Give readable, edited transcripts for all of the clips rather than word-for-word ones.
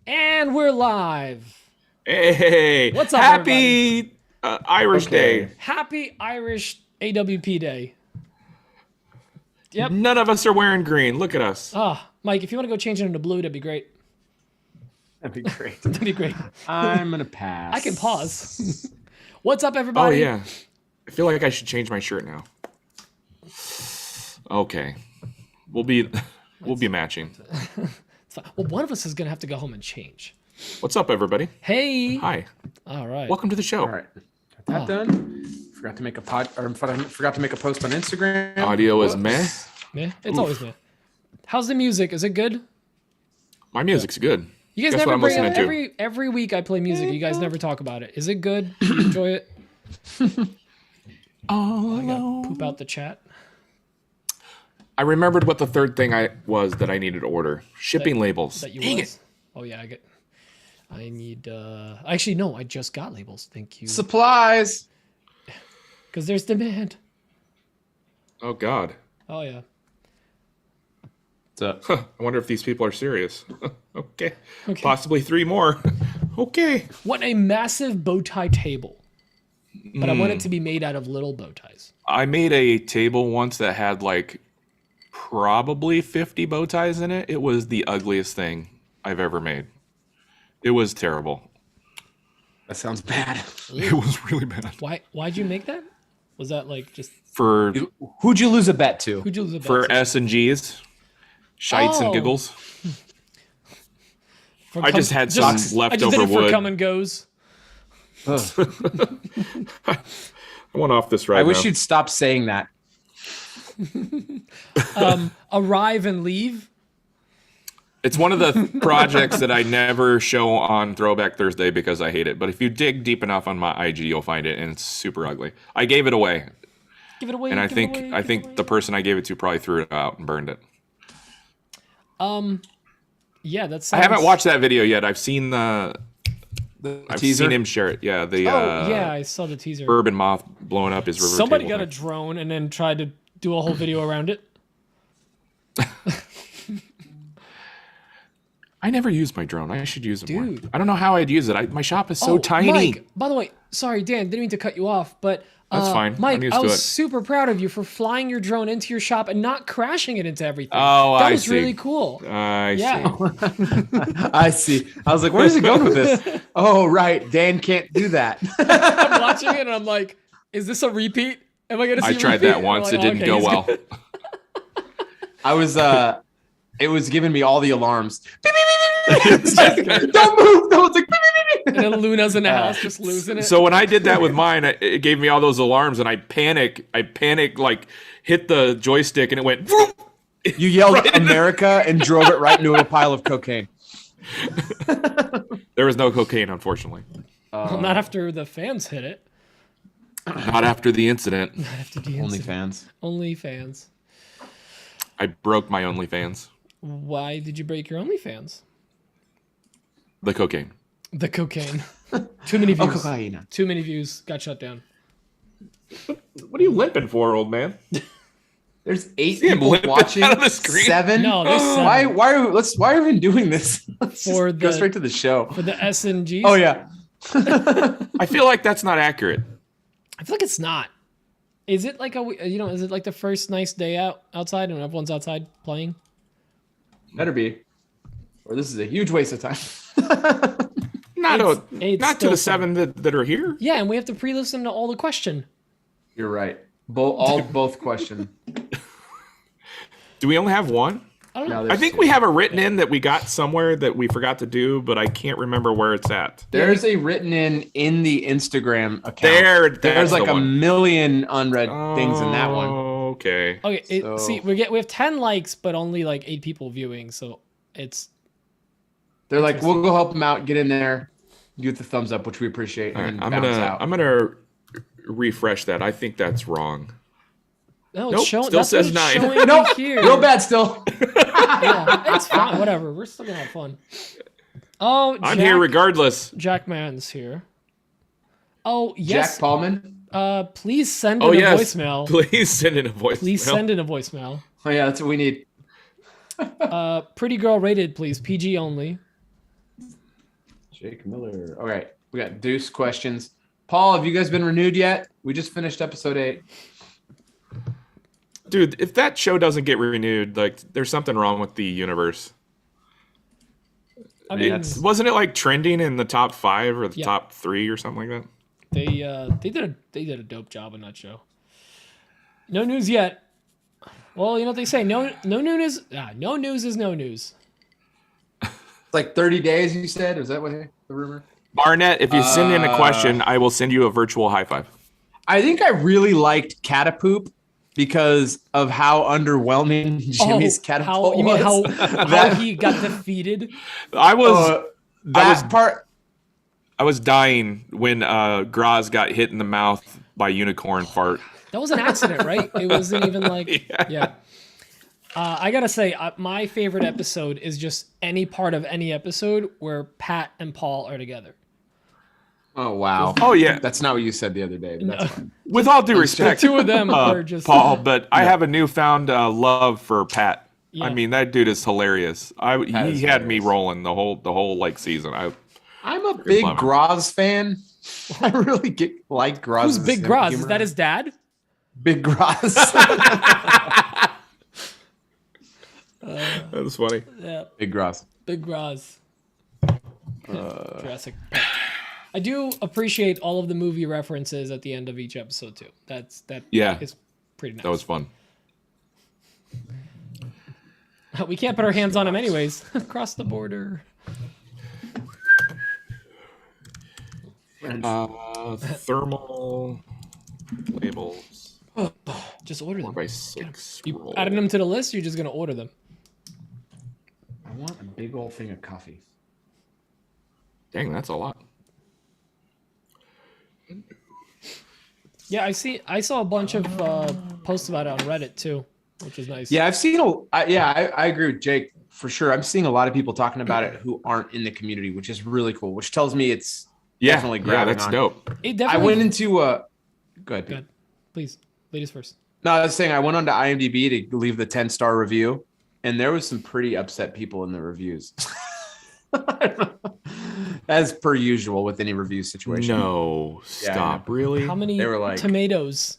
And we're live. Hey, What's up, happy Irish Day. Happy Irish AWP Day. Yep. None of us are wearing green. Look at us. Mike, if you want to go change it into blue, that'd be great. That'd be great. That'd be great. I'm gonna pass. I can pause. What's up, Oh everybody? yeah, I feel like I should change my shirt now. Okay, we'll be matching. Well, one of us is gonna have to go home and change. What's up, everybody? Hey. Hi. All right. Welcome to the show. All right, got that done. Forgot to make a forgot to make a post on Instagram. Audio is meh. Meh. It's always meh. How's the music? Is it good? My music's good. You guys Guess never what I'm bring listening up to? every week I play music. You guys never talk about it. Is it good? Do you enjoy it? Oh, I gotta poop out the chat. I remembered what the third thing that I needed to order. Shipping labels. That you Dang was. it. Oh yeah, I need actually no, I just got labels. Thank you. Supplies. Because there's demand. Oh God. Oh yeah. What's up? Huh, I wonder if these people are serious. Okay. Possibly 3 more. Okay. What a massive bow tie table. But I want it to be made out of little bow ties. I made a table once that had like probably 50 bow ties in it. It was the ugliest thing I've ever made. It was terrible. That sounds bad. It was really bad. Why'd you make that? Was that like just For Who'd you lose a bet to? who'd you lose a bet for to? S and G's, shites Oh. and giggles. For I just had some I just did leftover it for wood. come and goes. I went off this right I now. wish you'd stop saying that. Arrive and leave. It's one of the projects that I never show on Throwback Thursday because I hate it. But if you dig deep enough on my IG, you'll find it, and it's super ugly. I gave it away, Give it away. and I give it think away, I give it think away. the person I gave it to probably threw it out and burned it. Yeah, that's. I haven't watched that video yet. I've seen I've teaser? seen him share it. Yeah, the yeah, I saw the teaser. bourbon moth blowing up his river. Somebody table got a thing. drone and then tried to do a whole video around it. I never used my drone. I should use it more. Dude. I don't know how I'd use it. My shop is so tiny. Mike, by the way, sorry, Dan, didn't mean to cut you off, but That's fine. I'm Mike, used I to was it. super proud of you for flying your drone into your shop and not crashing it into everything. Oh, that I was see. really cool. I Yeah. see. I see. I was like, where's he going with this? Oh, right. Dan can't do that. I'm watching it and I'm like, is this a repeat? Am I gonna see I a tried repeat? that And once. I'm It like, didn't okay, go he's well. good. I was it was giving me all the alarms. And Don't move. No, it's like then Luna's in the house just losing it. So when I did that with mine, it gave me all those alarms, and I panicked, like hit the joystick, and it went. Vroom! you yelled America and drove it right into a pile of cocaine. There was no cocaine, unfortunately. Well, not after the fans hit it. Not after the incident. After the Only incident. fans. OnlyFans. I broke my OnlyFans. Why did you break your OnlyFans? The cocaine. The cocaine. Too many views. cocaine. Too many views. Got shut down. What are you limping for, old man? There's 8 See him people limping watching. out of the screen? 7. No, there's 7. Why are we even doing this? Let's just For go the- straight to the show. For the S and Gs. Oh yeah. I feel like that's not accurate. I feel like it's not. Is it like is it like the first nice day outside and everyone's outside playing? Better be. Or this is a huge waste of time. Not It's to the still 7 that are here. Yeah, and we have to pre-listen to all the question. You're right. Both question. Do we only have one? I don't know. Now I there's think 2. we have a written in that we got somewhere that we forgot to do, but I can't remember where it's at. There's a written in the Instagram account. There's There's like the a one. million unread things in that one. Okay. Okay, So- see, we have 10 likes, but only like 8 people viewing, so it's They're like, we'll go help them out. Get in there. Get the thumbs up, which we appreciate. All right, And I'm bounce out. gonna refresh that. I think that's wrong. no, Nope, it's showing. still That's says what 9. it's showing Nope. here. Real bad still. Yeah, it's fine. Whatever. We're still gonna have fun. Oh, I'm here regardless. Jack Man's here. Oh yes. Jack Paulman. Please send Oh in a yes. voicemail. Please send in a voicemail. Please send in a voicemail. Oh yeah, that's what we need. Pretty girl rated, please. PG only. Jake Miller. All right, we got Deuce questions. Paul, have you guys been renewed yet? We just finished episode 8. Dude, if that show doesn't get renewed, like there's something wrong with the universe. I mean, Wasn't it like trending in the top 5 or the Yeah. top 3 or something like that? they did a dope job on that show. No news yet. Well, you know what they say. No news is no news. It's like 30 days, you said? Is that what the rumor? Barnett, if you send in a question, I will send you a virtual high five. I think I really liked Catapoop because of how underwhelming Jimmy's catapult You mean was. how he got defeated? I was part. I was dying when Graz got hit in the mouth by unicorn fart. That was an accident, right? It wasn't even like Yeah. I gotta say, my favorite episode is just any part of any episode where Pat and Paul are together. Oh wow! Oh yeah. That's not what you said the other day. But that's fine. With all due The respect, two of them are just Paul, but I have a newfound love for Pat. Yeah. I mean, that dude is hilarious. He had me hilarious. rolling the whole like season. I'm a big love it. Graz fan. I really like Graz. Who's Big Graz? Is that his dad? Big Graz? That was funny. Yeah, Big Graz. Big Graz. Jurassic Park. I do appreciate all of the movie references at the end of each episode too. That Yeah. is pretty nice. That was fun. We can't put our hands on him anyways. Across the border. Thermal labels Just order them. 4x6. You roll. adding them to the list? You're just gonna order them. I want a big old thing of coffee. Dang, that's a lot. Yeah, I saw a bunch of posts about it on Reddit too, which is nice. Yeah, I've seen I agree with Jake for sure. I'm seeing a lot of people talking about it who aren't in the community, which is really cool. Which tells me it's definitely grabbing that's on. dope. It I definitely. went into go ahead. Go Pete. ahead. Please, ladies first. No, I was saying I went onto IMDb to leave the 10-star review, and there was some pretty upset people in the reviews. As per usual with any review situation. No, Yeah, I stop. know. Really? How many They were like- tomatoes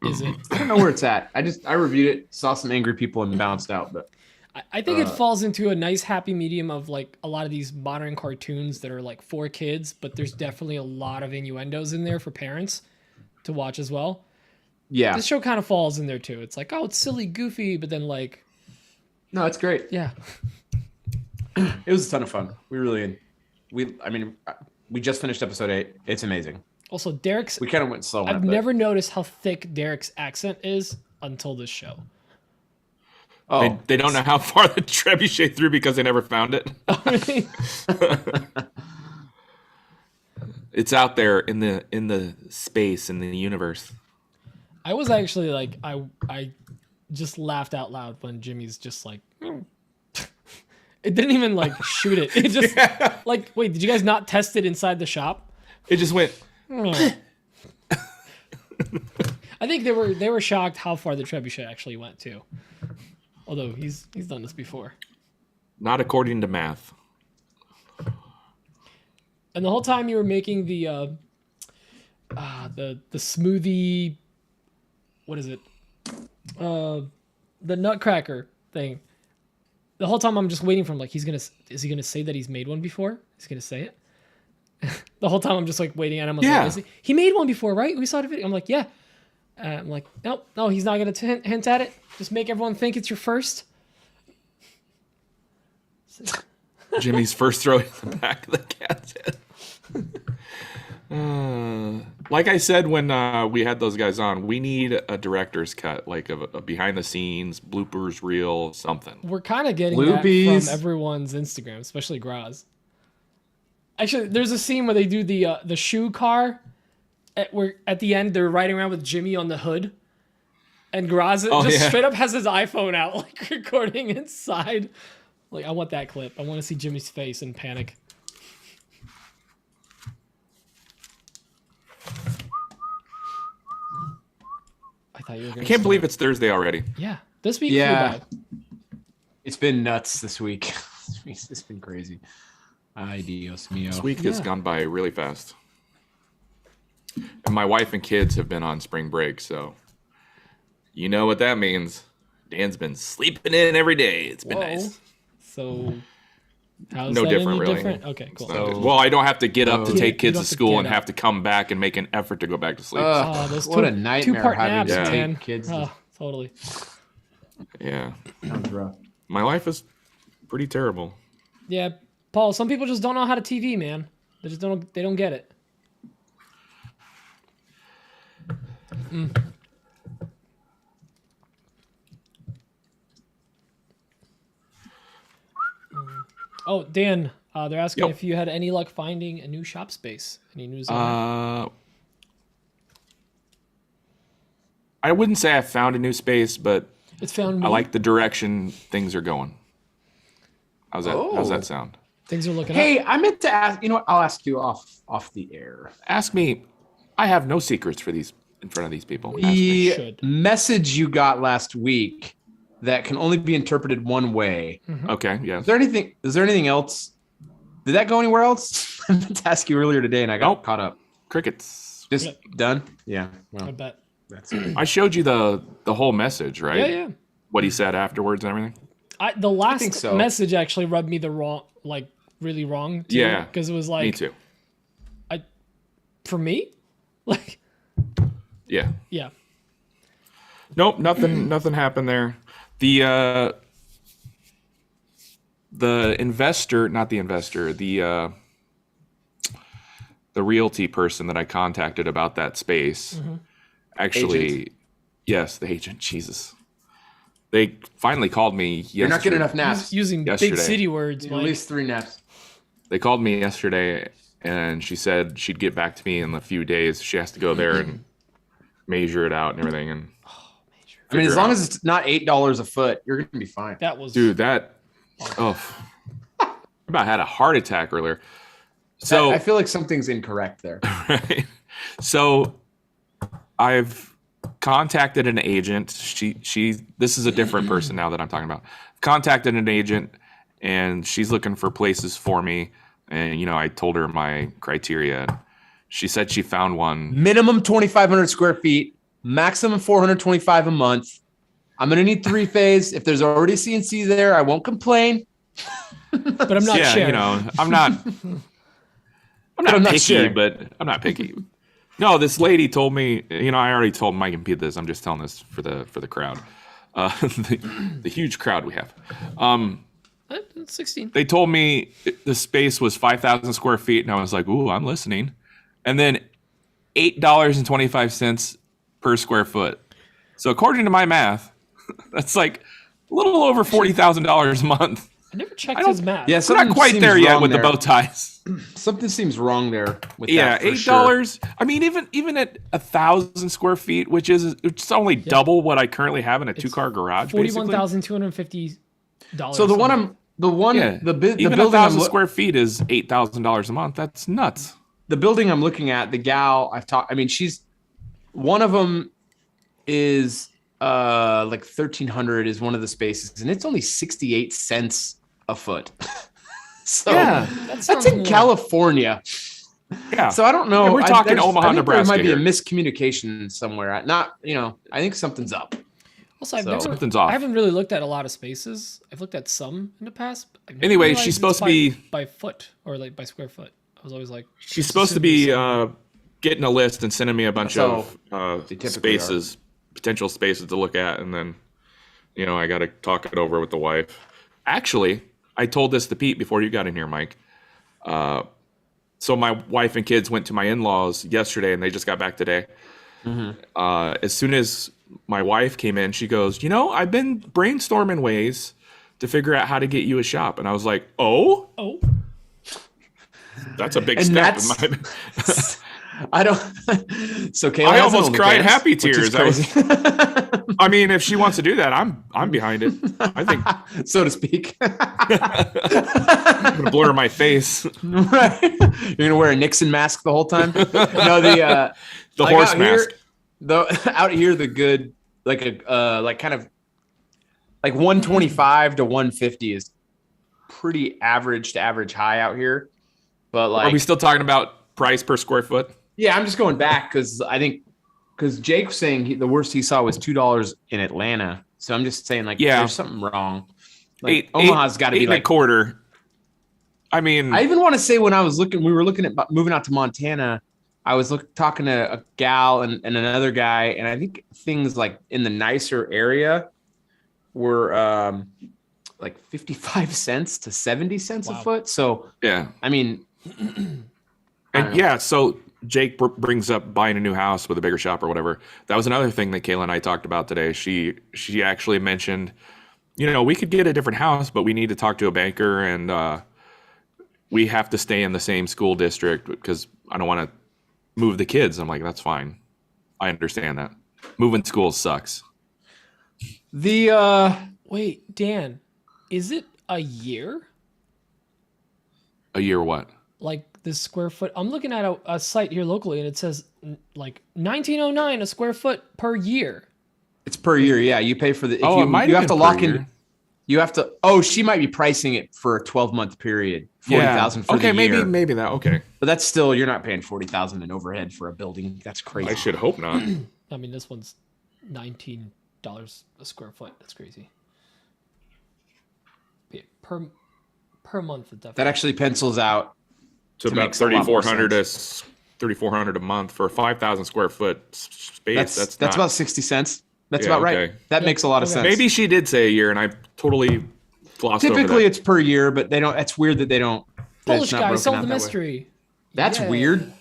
is it? I don't know where it's at. I reviewed it, saw some angry people, and bounced out. But I think it falls into a nice happy medium of like a lot of these modern cartoons that are like for kids, but there's definitely a lot of innuendos in there for parents to watch as well. yeah, This show kind of falls in there too. It's like, oh, it's silly, goofy, but then like, no, it's great. yeah, It was a ton of fun. We just finished episode 8. It's amazing. Also, Derek's. We kind of went slow on I've it, but- never noticed how thick Derek's accent is until this show. Oh, They don't know how far the trebuchet threw because they never found it. It's out there in the space in the universe. I was actually like, I just laughed out loud when Jimmy's just like, it didn't even like shoot it. It just like, wait, did you guys not test it inside the shop? It just went. I think they were shocked how far the trebuchet actually went too. Although he's done this before. Not according to math. And the whole time you were making the smoothie, what is it? The nutcracker thing. The whole time I'm just waiting for him. Like, is he gonna say that he's made one before? He's gonna say it. The whole time I'm just like waiting at him. Yeah. Like, he made one before, right? We saw the video. I'm like, yeah. I'm like, nope, no, he's not gonna hint at it. Just make everyone think it's your first. Jimmy's first throw in the back of the cat's head. Like I said when we had those guys on, we need a director's cut, like a behind the scenes bloopers reel, something. We're kind of getting Loopies. that from everyone's Instagram, especially Graz. Actually, there's a scene where they do the shoe car. Where at the end they're riding around with Jimmy on the hood, and Graz straight up has his iPhone out, like recording inside. Like, I want that clip. I want to see Jimmy's face in panic. I thought you were gonna. I can't believe it's Thursday already. Yeah, this week Yeah. flew by. it's been nuts this week. It's been crazy. Ay, Dios mío. This week has gone by really fast. And my wife and kids have been on spring break, so you know what that means. Dan's been sleeping in every day. It's been nice. So how's no that different, any really. different? Okay, cool. Well, I don't have to get up to take kids don't to have to school get and up. have to come back and make an effort to go back to sleep. Those what a nightmare two-part having naps, to man. take kids. Totally. Yeah. Sounds rough. My life is pretty terrible. Yeah, Paul. Some people just don't know how to TV, man. They just don't. They don't get it. Oh, Dan, they're asking Yep. if you had any luck finding a new shop space. Any news on that? I wouldn't say I found a new space, but It's found me. I like the direction things are going. How's that sound? Things are looking Hey, up. I meant to ask. You know what? I'll ask you off the air. Ask me. I have no secrets for these in front of these people. Ask me. The should. message you got last week that can only be interpreted one way. Okay, yes. Is there anything else? Did that go anywhere else? I meant to ask you earlier today, and I got Nope. caught up. Crickets. Just Yep. done. Yeah. I Well, bet. that's it. I showed you the whole message, right? Yeah, yeah. What he said afterwards and everything. The last think so. message actually rubbed me really wrong. Too, Yeah, because it was like Me too. for me, like Yeah. yeah. Nope, nothing happened there. The investor, not the investor, the realty person that I contacted about that space, actually, Agent. yes, the agent, Jesus. They finally called me yesterday. You're not getting enough naps. Using Yesterday. big city words, At Mike. least 3 naps. They called me yesterday and she said she'd get back to me in a few days. She has to go there and measure it out and everything. And I mean, as figure long out. as it's not $8 a foot, you're gonna be fine. That was Dude, I about had a heart attack earlier. So I feel like something's incorrect there. right? So I've contacted an agent. This is a different person now that I'm talking about. Contacted an agent and she's looking for places for me. And I told her my criteria. She said she found one. Minimum 2,500 square feet, maximum 425 a month. I'm gonna need 3-phase. If there's already CNC there, I won't complain. but I'm not Yeah, sharing. I'm not I'm not picky, sharing. but I'm not picky. No, this lady told me, I already told Mike and Pete this. I'm just telling this for the crowd. The huge crowd we have. 16. They told me the space was 5,000 square feet, and I was like, ooh, I'm listening. And then $8.25 per square foot. So according to my math, that's like a little over $40,000 a month. I never checked his math. Yeah, We're something not quite seems there yet wrong with there. the bow ties. Something seems wrong there. With Yeah, that for $8. sure. I mean, even at 1,000 square feet, which is it's only double what I currently have in a 2-car garage. basically. $41,250. So the Yeah, the even building 1,000 square feet is $8,000 a month. That's nuts. the building I'm looking at, the gal I've talked. I mean, she's one of them is like 1,300 is one of the spaces, and it's only 68 cents a foot. So Yeah, that's in California. Yeah. So I don't know. Yeah, we're talking Omaha, I think Nebraska There might be here. a miscommunication somewhere. Not, I think something's up. Also, I've So- never, Something's off. I haven't really looked at a lot of spaces. I've looked at some in the past. But I've never Anyway, realized she's it's supposed to by- be- by foot or like by square foot. I was always like, She's supposed to be getting a list and sending me a bunch So, of they typically spaces, potential spaces to look at, and then I got to talk it over with the wife. Actually, I told this to Pete before you got in here, Mike. So my wife and kids went to my in-laws yesterday, and they just got back today. As soon as my wife came in, she goes, I've been brainstorming ways to figure out how to get you a shop. And I was like, oh, that's a big And step. that's- I don't. So Kayla I has an almost cried OnlyFans, happy which is tears. I was- crazy. I mean, if she wants to do that, I'm behind it. I think I'm so to speak. gonna blur my face. Right. You're gonna wear a Nixon mask the whole time. No, the like horse out mask. Out here, the good like a like kind of like 125 to 150 is pretty average to average high out here. But like, Are we still talking about price per square foot? yeah, I'm just going back because Jake was saying the worst he saw was $2 in Atlanta. So I'm just saying like, there's something wrong. Like Omaha's got to be like a quarter. I mean, I even want to say when we were looking at moving out to Montana, I was talking to a gal and another guy, and I think things like in the nicer area were like 55 cents to 70 cents a foot. So yeah, I mean, and yeah, so Jake brings up buying a new house with a bigger shop or whatever. That was another thing that Kayla and I talked about today. She actually mentioned, we could get a different house, but we need to talk to a banker, and we have to stay in the same school district because I don't want to move the kids. I'm like, that's fine. I understand that. Moving schools sucks. Wait, Dan, is it a year? A year what? Like the square foot. I'm looking at a site here locally, and it says like 1909 a square foot per year. It's per year. Yeah, you pay for the. You have to lock in. You have to. Oh, she might be pricing it for a 12-month period. 40,000 for the year. Okay, maybe that. Okay, but that's still, you're not paying 40,000 in overhead for a building. That's crazy. I should hope not. I mean, this one's $19 a square foot. That's crazy. Yeah, per month. That actually pencils out. So about 3,400 a month for a 5,000 square foot space. That's about 60 cents. That's about right. Okay. That makes a lot of sense. Maybe she did say a year, and I totally glossed over that. Typically, it's per year, but they don't. It's weird that they don't. Polish guy solved the mystery. That's weird.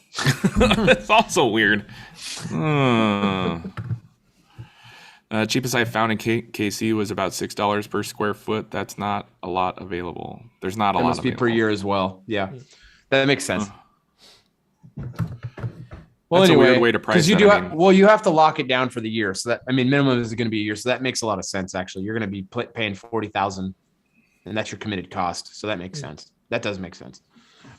That's also weird. Cheapest I found in KC was about $6 per square foot. That's not a lot available. There's not a lot. It must be per year as well. Yeah, that makes sense. Well, that's anyway, a weird way to price it. You have to lock it down for the year. So that, minimum is going to be a year. So that makes a lot of sense. Actually, you're going to be paying 40,000, and that's your committed cost. So that makes sense. That does make sense.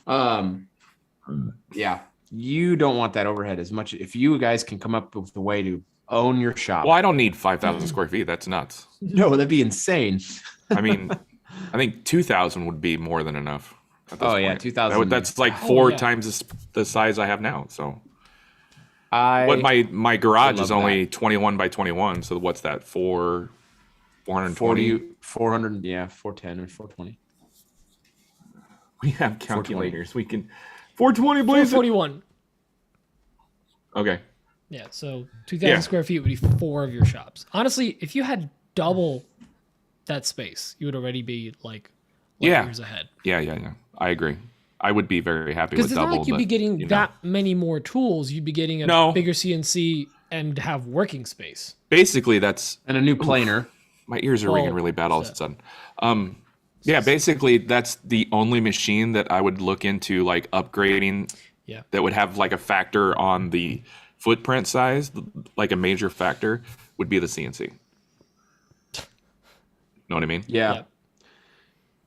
Yeah, you don't want that overhead as much. If you guys can come up with a way to own your shop. Well, I don't need 5,000 square feet. That's nuts. No, that'd be insane. I mean, I think 2,000 would be more than enough. Yeah, 2,000. That's like four times the size I have now. So. But my garage is only 21 by 21. So what's that? 420? 400, yeah, 410 or 420. We have calculators. We can 420 blaze 441. Okay. Yeah, so 2,000 square feet would be 4 of your shops. Honestly, if you had double that space, you would already be like years ahead. Yeah. I agree. I would be very happy with double. Because it's not like you'd be getting that many more tools. You'd be getting a bigger CNC and have working space. Basically, that's... And a new planer. My ears are ringing really bad all of a sudden. Basically, that's the only machine that I would look into, like, upgrading that would have, like, a factor on the footprint size, like a major factor, would be the CNC. Know what I mean? Yeah.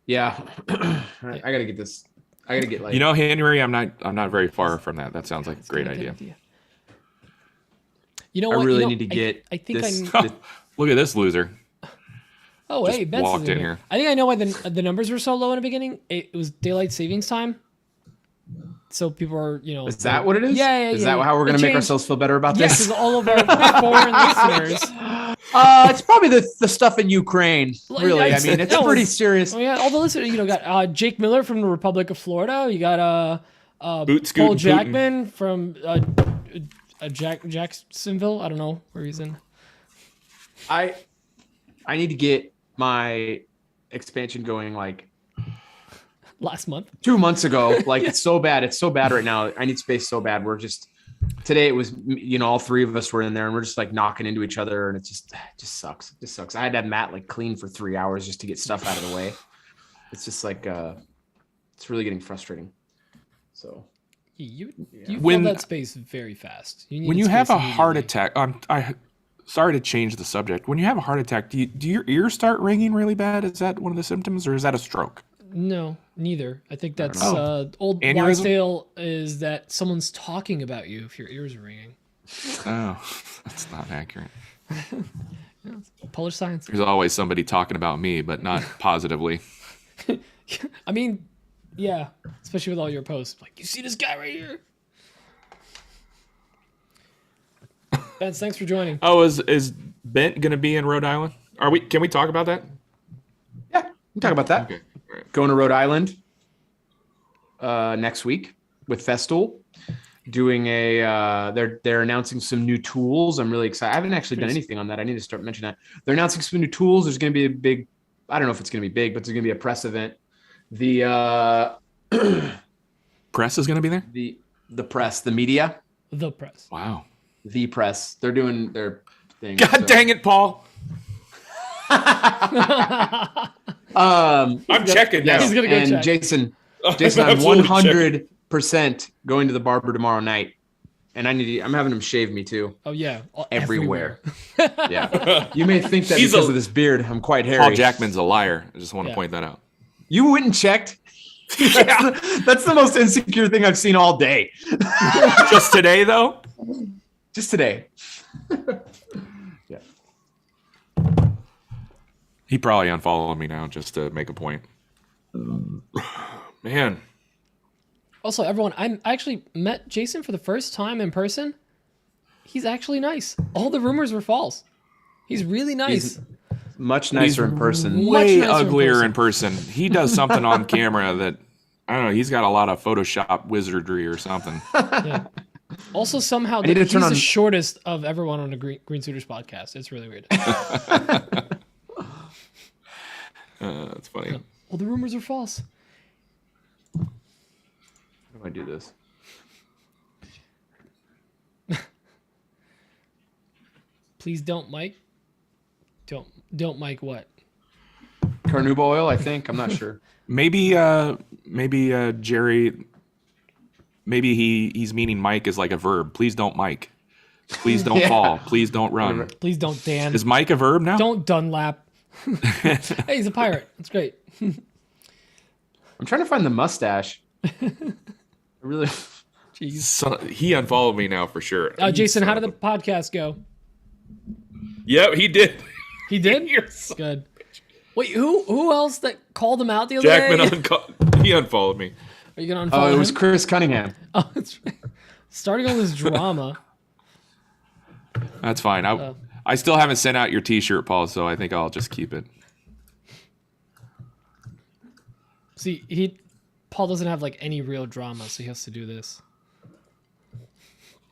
I got to get this... I gotta get like Henry. I'm not very far from that. That sounds like a great idea. You know what? I really need to get. I think this, look at this loser. Oh, hey, Ben's walked in here. I think I know why the numbers were so low in the beginning. It was daylight savings time, so people are Is that what it is? Yeah. Is that how we're gonna make ourselves feel better about this? Yes, because all of our foreign listeners. It's probably the stuff in Ukraine. Really, I mean, it's pretty serious. Oh yeah, all the listeners. Got Jake Miller from the Republic of Florida. You got Paul Jackman from Jacksonville. I don't know where he's in. I need to get my expansion going like last month, 2 months ago. Like it's so bad right now. I need space so bad. Today it was, all 3 of us were in there and we're just like knocking into each other, and it just sucks. It just sucks. I had to have Matt like clean for 3 hours just to get stuff out of the way. It's just like it's really getting frustrating. So you fill that space very fast. When you have a heart attack, sorry to change the subject. When you have a heart attack, do your ears start ringing really bad? Is that one of the symptoms, or is that a stroke? No, neither. I think that's old wives' tale is that someone's talking about you if your ears are ringing. Oh, that's not accurate. Polish science. There's always somebody talking about me, but not positively. I mean, yeah, especially with all your posts. Like, you see this guy right here? Vince, thanks for joining. Oh, is Bent gonna be in Rhode Island? Can we talk about that? Yeah, we can talk about that. Okay. All right. Going to Rhode Island next week with Festool. Doing they're announcing some new tools. I'm really excited. I haven't actually done anything on that. I need to start mentioning that. They're announcing some new tools. There's going to be a big, I don't know if it's going to be big, but there's going to be a press event. The Press is gonna be there. The press, the media, The press. Wow. the press. They're doing their thing. God dang it, Paul. I'm checking now. He's gonna go and check. Jason, I'm absolutely 100% going to the barber tomorrow night, and I'm having him shave me too. Oh yeah, Everywhere. Yeah, you may think that because of this beard, I'm quite hairy. Paul Jackman's a liar. I just want to point that out. You went and checked. That's the most insecure thing I've seen all day. Just today, though. Just today. Yeah. He probably unfollowed me now just to make a point. Man. Also, everyone, I actually met Jason for the first time in person. He's actually nice. All the rumors were false. He's really nice. He's much nicer in person. Way Much nicer uglier in person. He does something on camera that, I don't know, he's got a lot of Photoshop wizardry or something. Yeah. Also, somehow, need to he's turn on- the shortest of everyone on a Green Suiters podcast. It's really weird. That's funny. All the rumors are false. How do I do this? Please don't, Mike. Don't, Mike. What? Carnauba oil, I think. I'm not sure. Maybe Jerry, maybe he's meaning Mike is like a verb. Please don't Mike. Please don't fall. Please don't run. Please don't, Dan. Is Mike a verb now? Don't Dunlap. Hey, he's a pirate. That's great. I'm trying to find the mustache. I really. Jeez. He unfollowed me now for sure. Jason, how did the podcast go? Yep, he did. He did? You're so- Good. Wait, who else that called him out the other day? Jackman he unfollowed me. Are you going to Oh, unfollow it was him? Chris Cunningham. Oh, that's right. Starting all this drama. That's fine. I still haven't sent out your T-shirt, Paul, so I think I'll just keep it. See, Paul doesn't have like any real drama, so he has to do this.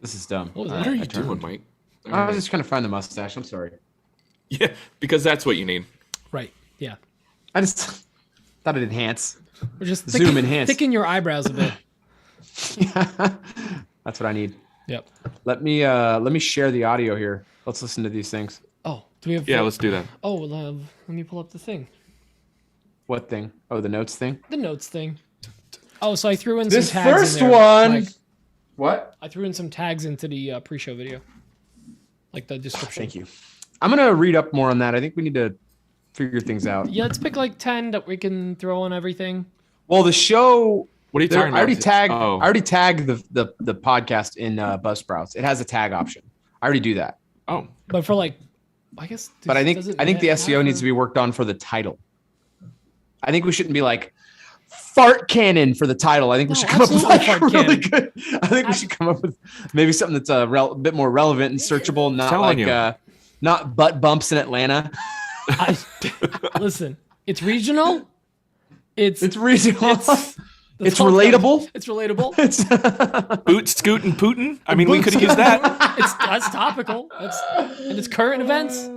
This is dumb. What was What that? are you doing, Mike? I was just trying to find the mustache. I'm sorry. Yeah, because that's what you need. Right. Yeah. I just thought it'd enhance. Or just Zoom enhance. thicken your eyebrows a bit. That's what I need. Yep. Let me share the audio here. Let's listen to these things. Oh, do we have? Yeah, let's do that. Oh, let me pull up the thing. What thing? Oh, the notes thing. The notes thing. Oh, so I threw in This some tags first in there. one. Like, What? I threw in some tags into the pre-show video, like the description. Thank you. I'm gonna read up more on that. I think we need to figure things out. Yeah, let's pick like 10 that we can throw on everything. Well, the show. What are you There, talking I already about? tagged. Oh. I already tagged the podcast in Buzzsprouts. It has a tag option. I already do that. Oh, But for like, I guess. But I think does it the matter SEO needs for- to be worked on for the title. I think we shouldn't be like fart cannon for the title. I think we No, should come up with absolutely like fart really cannon. good. I think we should come up with maybe something that's a bit more relevant and searchable, not Telling like you. not butt bumps in Atlanta. Listen, it's regional. It's regional. that's It's all it does. relatable. It's relatable. It's Boot, Scoot, and Putin? I mean, we could have used that. That's topical. And it's current events.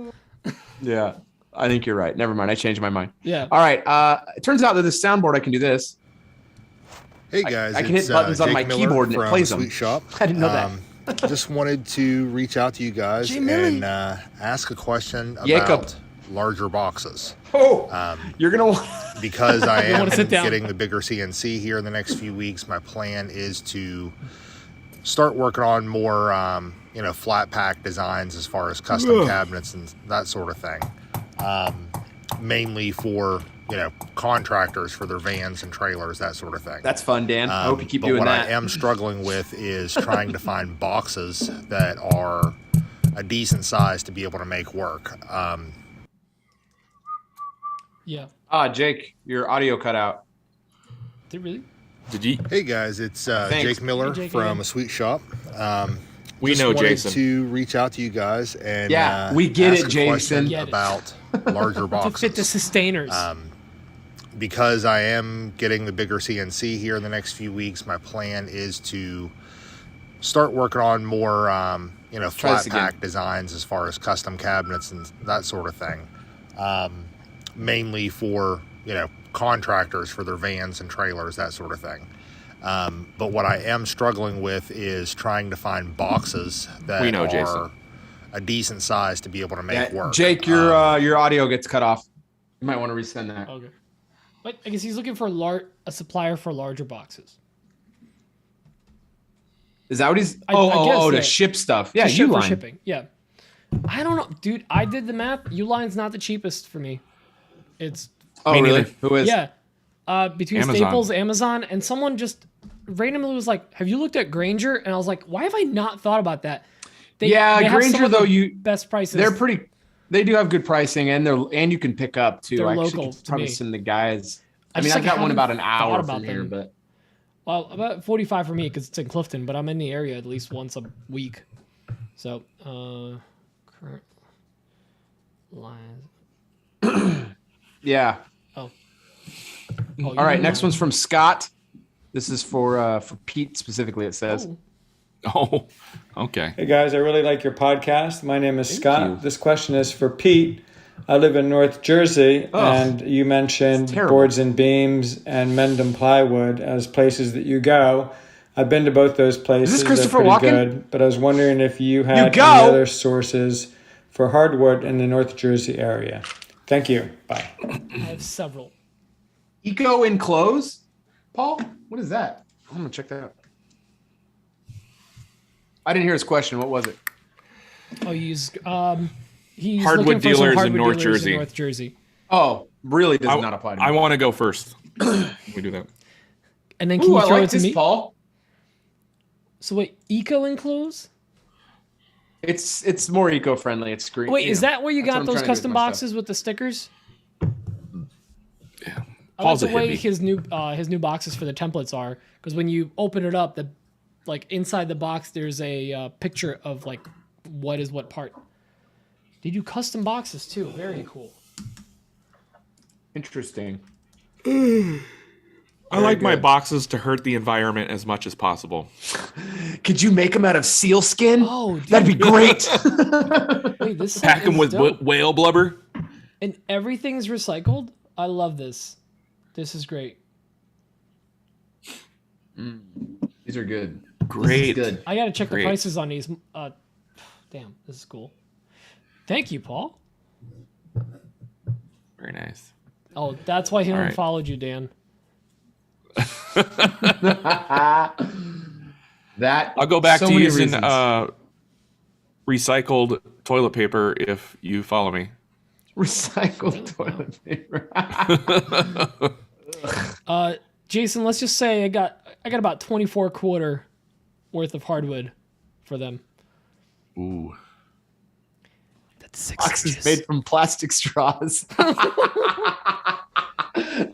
yeah. I think you're right. Never mind. I changed my mind. Yeah. All right. It turns out that this soundboard I can do this. Hey guys, I can it's, hit buttons on Jake my Miller keyboard and it from plays them. Sweet Shop. I didn't know that. Just wanted to reach out to you guys Jay Millie. and ask a question Jacob. about larger boxes. Oh, you're gonna. Because I am wanna sit down. getting the bigger CNC here in the next few weeks, my plan is to start working on more, flat pack designs as far as custom cabinets and that sort of thing. Mainly for, contractors for their vans and trailers, that sort of thing. That's fun, Dan. I hope you keep But doing what that. I am struggling with is trying to find boxes that are a decent size to be able to make work. Yeah. Jake, your audio cut out. Did it really? Did you? Hey guys, it's Jake Miller Hey, Jake, from again. A Sweet Shop. We Just know wanted Jason. to reach out to you guys and we get ask it, a Jason. question Get it. about larger To fit the boxes. sustainers. Because I am getting the bigger CNC here in the next few weeks, my plan is to start working on more, flat pack designs as far as custom cabinets and that sort of thing. Mainly for, contractors for their vans and trailers, that sort of thing. But what I am struggling with is trying to find boxes that We know, are Jason. a decent size to be able to make work. Jake, your audio gets cut off. You might want to resend that. Okay. But I guess he's looking for a supplier for larger boxes. Is that what he's? I guess, To yeah. ship stuff. Yeah, To ship for Uline. shipping. Yeah. I don't know, dude. I did the math. Uline's not the cheapest for me. It's Oh, Me really? neither. Who is? yeah. Between Amazon. Staples, Amazon, and someone just randomly was like, "Have you looked at Grainger?" And I was like, "Why have I not thought about that?" They have some Grainger of the though best prices. they're pretty. They do have good pricing, and you can pick up too. They're I actually local could to probably me. send the guys. I I mean, just, I've like, got one haven't about an thought hour about from here, them. but Well, about 45 for me because it's in Clifton, but I'm in the area at least once a week. So, current lines. yeah. Oh, All right, next one's from Scott. This is for Pete specifically. It says. Oh, Oh, okay. Hey guys, I really like your podcast. My name is Scott. you. This question is for Pete. I live in North Jersey, and you mentioned terrible. boards and beams and Mendham plywood as places that you go. I've been to both those places. Christopher They're pretty Walken? good, but I was wondering if you had go! any other sources for hardwood in the North Jersey area. Thank you. Bye. I have several. Eco Enclose? Paul? What is that? I'm gonna check that out. I didn't hear his question. What was it? Oh, he's Hardwood looking for some dealers in hardwood North dealers Jersey. in North Jersey. Oh, really does not apply to me. I want to go first. We do that. And then can Ooh, you I throw like it to this, me? Paul. So wait, eco enclose? It's more eco-friendly. It's green. Wait, is that where you that's what got I'm those trying to do custom with my boxes with the stickers? Yeah. I like Paul's the a way hippie. his new boxes for the templates are, because when you open it up, inside the box there's a picture of like what is what part. They do custom boxes too. Very cool. Interesting. I like my good. boxes to hurt the environment as much as possible. Could you make them out of seal skin? Oh, dude. That'd be great. Wait, this Pack set them is with dope. whale blubber. And everything's recycled. I love this. This is great. These are good. Great. This is good. I gotta check Great. the prices on these. Damn, this is cool. Thank you, Paul. Very nice. Oh, that's why he All right. unfollowed you, Dan. That I'll go back so to many using reasons. recycled toilet paper if you follow me. Recycled toilet paper. Jason, let's just say I got about 24 quarter worth of hardwood for them. Ooh. That's 6 Boxes inches. made from plastic straws.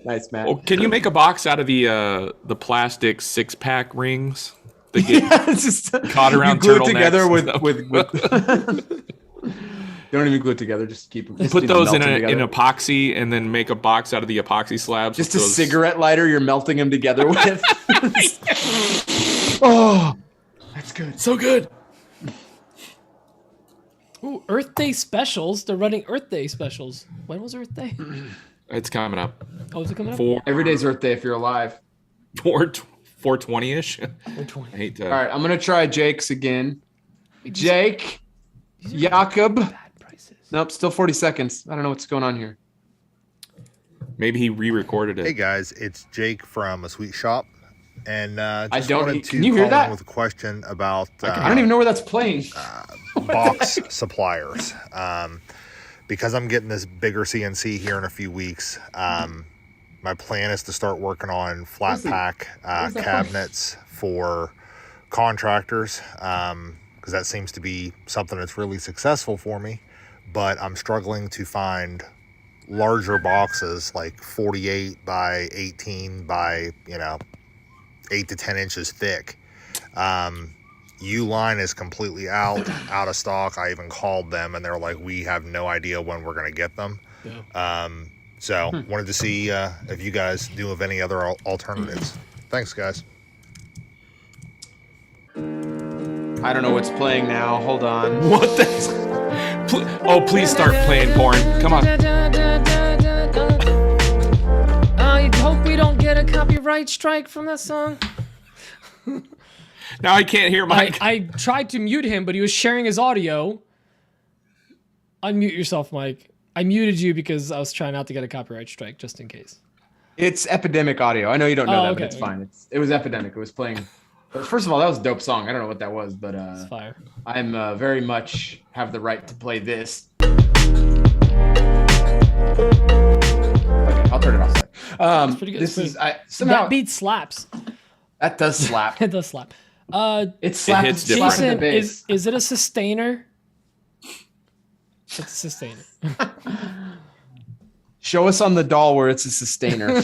Nice, Matt. Oh, can you make a box out of the plastic 6-pack rings that get It's just caught around you glue it turtlenecks together and with stuff? with don't even glue it together. Just keep them. Just put need to those in melt them in together. epoxy and then make a box out of the epoxy slabs? Just a with those- cigarette lighter. You're melting them together with. Oh, that's good. So good. Ooh, Earth Day specials. They're running Earth Day specials. When was Earth Day? It's coming up. Oh, is it coming up? Every day's Earth Day if you're alive. 420-ish. 420. I hate to. All right, I'm gonna try Jake's again. Jake, Jakob. Bad prices. Nope, still 40 seconds. I don't know what's going on here. Maybe he re-recorded it. Hey guys, it's Jake from A Sweet Shop, and just don't- wanted to can you hear call that? in with a question about I don't even know where that's playing. box suppliers. Because I'm getting this bigger CNC here in a few weeks. My plan is to start working on flat pack that cabinets for contractors, because that seems to be something that's really successful for me. But I'm struggling to find larger boxes, like 48 by 18 by 8 to 10 inches thick. U-line is completely out of stock. I even called them and they're like, we have no idea when we're going to get them. Yeah. So wanted to see if you guys knew of any other alternatives. Thanks, guys. I don't know what's playing now. Hold on. What the? Oh, please start playing porn. Come on. I hope we don't get a copyright strike from that song. Now I can't hear Mike. I tried to mute him, but he was sharing his audio. Unmute yourself, Mike. I muted you because I was trying not to get a copyright strike, just in case. It's Epidemic Audio. I know you don't know that, okay, but it's fine. It was Epidemic. It was playing. But first of all, that was a dope song. I don't know what that was, but It's fire. I'm very much have the right to play this. Okay, I'll turn it off. It's pretty good. This It's is pretty- somehow that beat slaps. that does slap. It does slap. It slaps. hits It different. slaps the Jason, bass. is it a sustainer? It's a sustainer. Show us on the doll where it's a sustainer. No,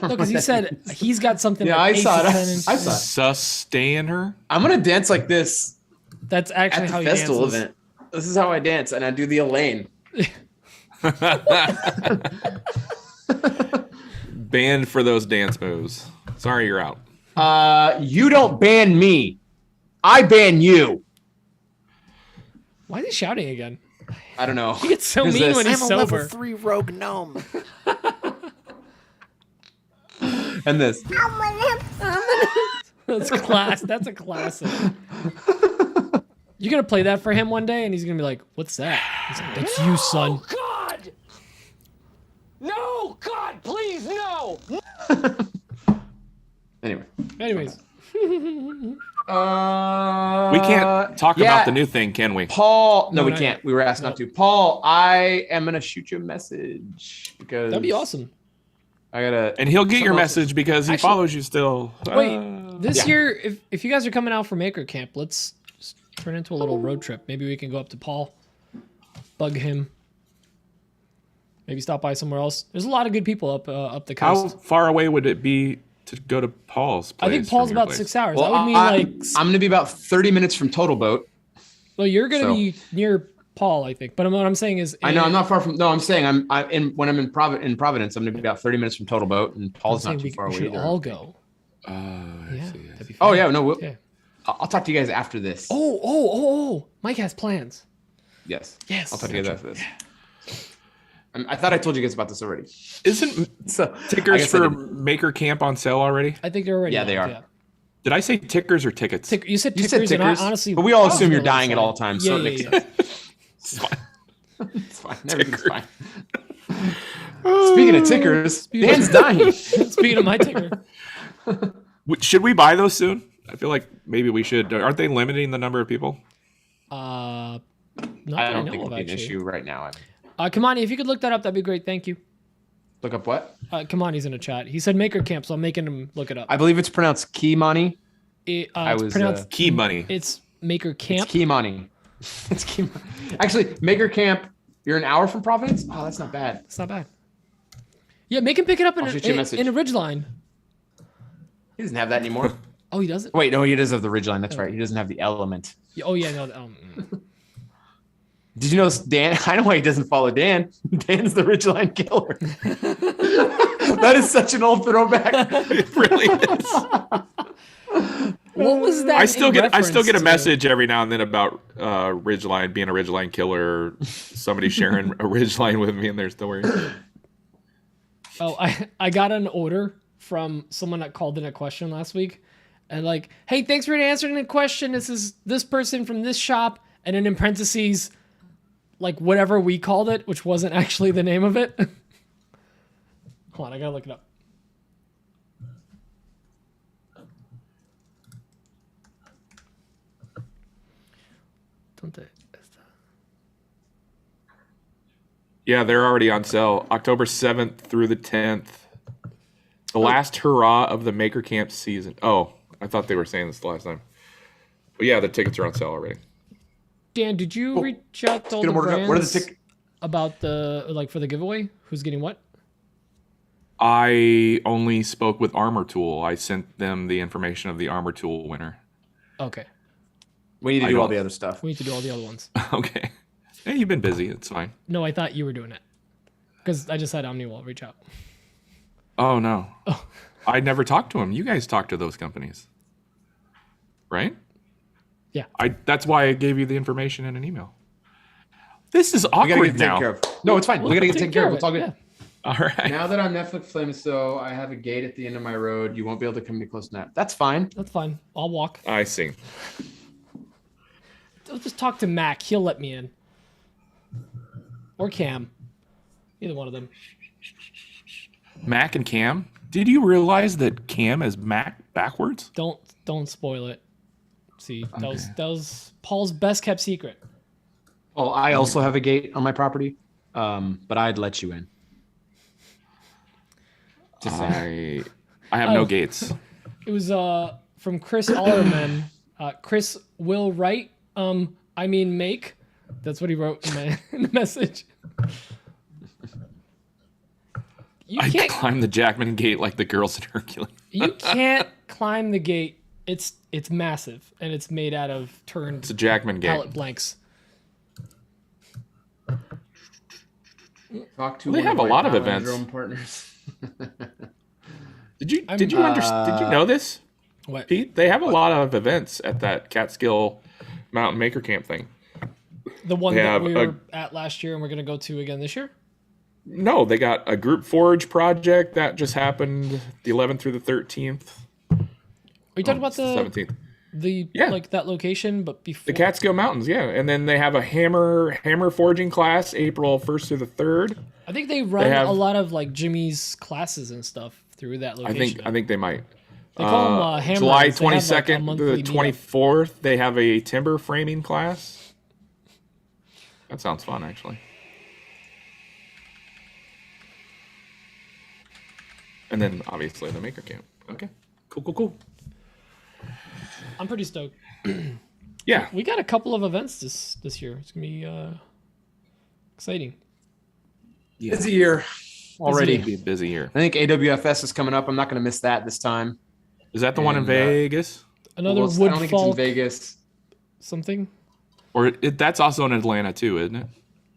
because he said he's got something. Yeah, like I saw 8 to it. 10 inches. I saw it. Sustainer. I'm gonna dance like this That's actually at how the he festival dances. event. This is how I dance, and I do the Elaine. Banned for those dance moves. Sorry, you're out. You don't ban me. I ban you. Why is he shouting again? I don't know. He gets so Who's mean this? when he's I'm a level sober. 3 rogue gnome. And this. That's class. That's a classic. You're gonna play that for him one day, and he's gonna be like, "What's that?" He's like, "That's you, son." God! No! God, please, no! Anyway. Anyways, We can't talk yeah. about the new thing, can we? Paul. No, No, we not can't. yet. We were asked not to. Paul, I am gonna shoot you a message because that'd be awesome. I gotta. And he'll get your Someone else- message because he Actually- follows you still. Wait, this Yeah. year, if you guys are coming out for Maker Camp, let's just turn into a little road trip. Maybe we can go up to Paul, bug him. Maybe stop by somewhere else. There's a lot of good people up the How coast. far away would it be to go to Paul's place? I think Paul's from your about place? 6 hours. Well, that would mean I'm gonna be about 30 minutes from Total Boat. well, you're gonna so- be near Paul, I think. But what I'm saying is, I know I'm not far from. No, I'm saying when I'm in Providence, I'm gonna be about 30 minutes from Total Boat, and Paul's not too far we away should either. all go. I Yeah, see. that'd be Oh fun. yeah, no, Yeah. I'll talk to you guys after this. Oh! Mike has plans. Yes. Yes. I'll talk to you guys after this. I thought I told you guys about this already. Isn't So I tickers guess I for didn't. Maker Camp on sale already? I think they're already. Yeah, they out, are. Did I say tickers or tickets? You said You tickers, said and I tickers, honestly, but we all I was assume you're really dying at all excited. times, so it makes sense. It's fine. It's fine. Everything's Ticker. fine. Speaking of tickers, Dan's dying. Speaking of my ticker, Should we buy those soon? I feel like maybe we should. Aren't they limiting the number of people? not I that don't know think of, it'll be an actually. issue right now. Kamani, if you could look that up, that'd be great. Thank you. Look up what? Kamani's in a chat. He said Maker Camp, so I'm making him look it up. I believe it's pronounced Kimani. It's was, pronounced. Key money. It's Maker Camp. It's Kimani. It's Kimani. Actually, Maker Camp. You're an hour from Providence. Oh, that's not bad. It's not bad. Yeah, make him pick it up in I'll shoot you a message. a Ridgeline. He doesn't have that anymore. Oh, he doesn't. Wait, no, he does have the Ridgeline. That's right. He doesn't have the Element. Oh yeah, no. Did you know Dan? I know why he doesn't follow Dan. Dan's the Ridgeline killer. That is such an old throwback. It really is. What was that? I still in get a reference to? message every now and then about Ridgeline being a Ridgeline killer. Somebody sharing a Ridgeline with me in their story. Oh, I got an order from someone that called in a question last week, and like, hey, thanks for answering the question. This is this person from this shop, and then in parentheses, like whatever we called it, which wasn't actually the name of it. Hold on, I gotta look it up. Yeah, they're already on sale. October 7th through the 10th. The last hurrah of the Maker Camp season. Oh, I thought they were saying this the last time. But yeah, the tickets are on sale already. Dan, did you reach out to all Get the 'em ordered up. brands? What are the tickets? about for the giveaway? Who's getting what? I only spoke with Armor Tool. I sent them the information of the Armor Tool winner. Okay. We need to do all the other stuff. We need to do all the other ones. Okay. Hey, you've been busy. It's fine. No, I thought you were doing it. Because I just had Omniwall reach out. Oh, no. I never talked to him. You guys talk to those companies. Right? Yeah. That's why I gave you the information in an email. This is We gotta awkward get it taken now. care of. No, it's fine. We gotta get it taken care of. It's all good. Yeah. All right. Now that I'm Netflix famous, though, I have a gate at the end of my road. You won't be able to come any close to that. That's fine. That's fine. I'll walk. I see. I'll just talk to Mac. He'll let me in. Or Cam. Either one of them. Mac and Cam. Did you realize that Cam is Mac backwards? Don't spoil it. See, that was Paul's best kept secret. Oh, I also have a gate on my property, but I'd let you in. I have no gates. It was from Chris Allerman. Chris will write. I mean make. That's what he wrote in the message. You I can't climb the Jackman gate like the girls in Hercules. You can't climb the gate. It's massive and it's made out of turned It's a Jackman gate. pallet blanks. Talk to They one have a my lot of events. palindrome partners. Did you know this, What? Pete? They have a lot of events at that Catskill Mountain Maker Camp thing. The one They that have we a- were at last year and we're gonna go to again this year? No, they got a group forage project that just happened the 11th through the 13th. Are you talking about It's the 17th. the like that location, but before The Catskill Mountains, yeah. And then they have a hammer forging class April 1st through the 3rd. I think they run have- a lot of like Jimmy's classes and stuff through that location. I think they might. They call them hammerers. July They have, like, a 22nd monthly to the meetup. 24th, they have a timber framing class. That sounds fun, actually. And then, obviously, the Maker Camp. Okay. Cool. I'm pretty stoked. Yeah. We got a couple of events this year. It's gonna be exciting. Busy year already. It'll be a busy year. I think AWFS is coming up. I'm not going to miss that this time. Is that the one in And, Vegas? Another Well, I don't think it's in Woodfall Vegas. something. Or that's also in Atlanta, too, isn't it?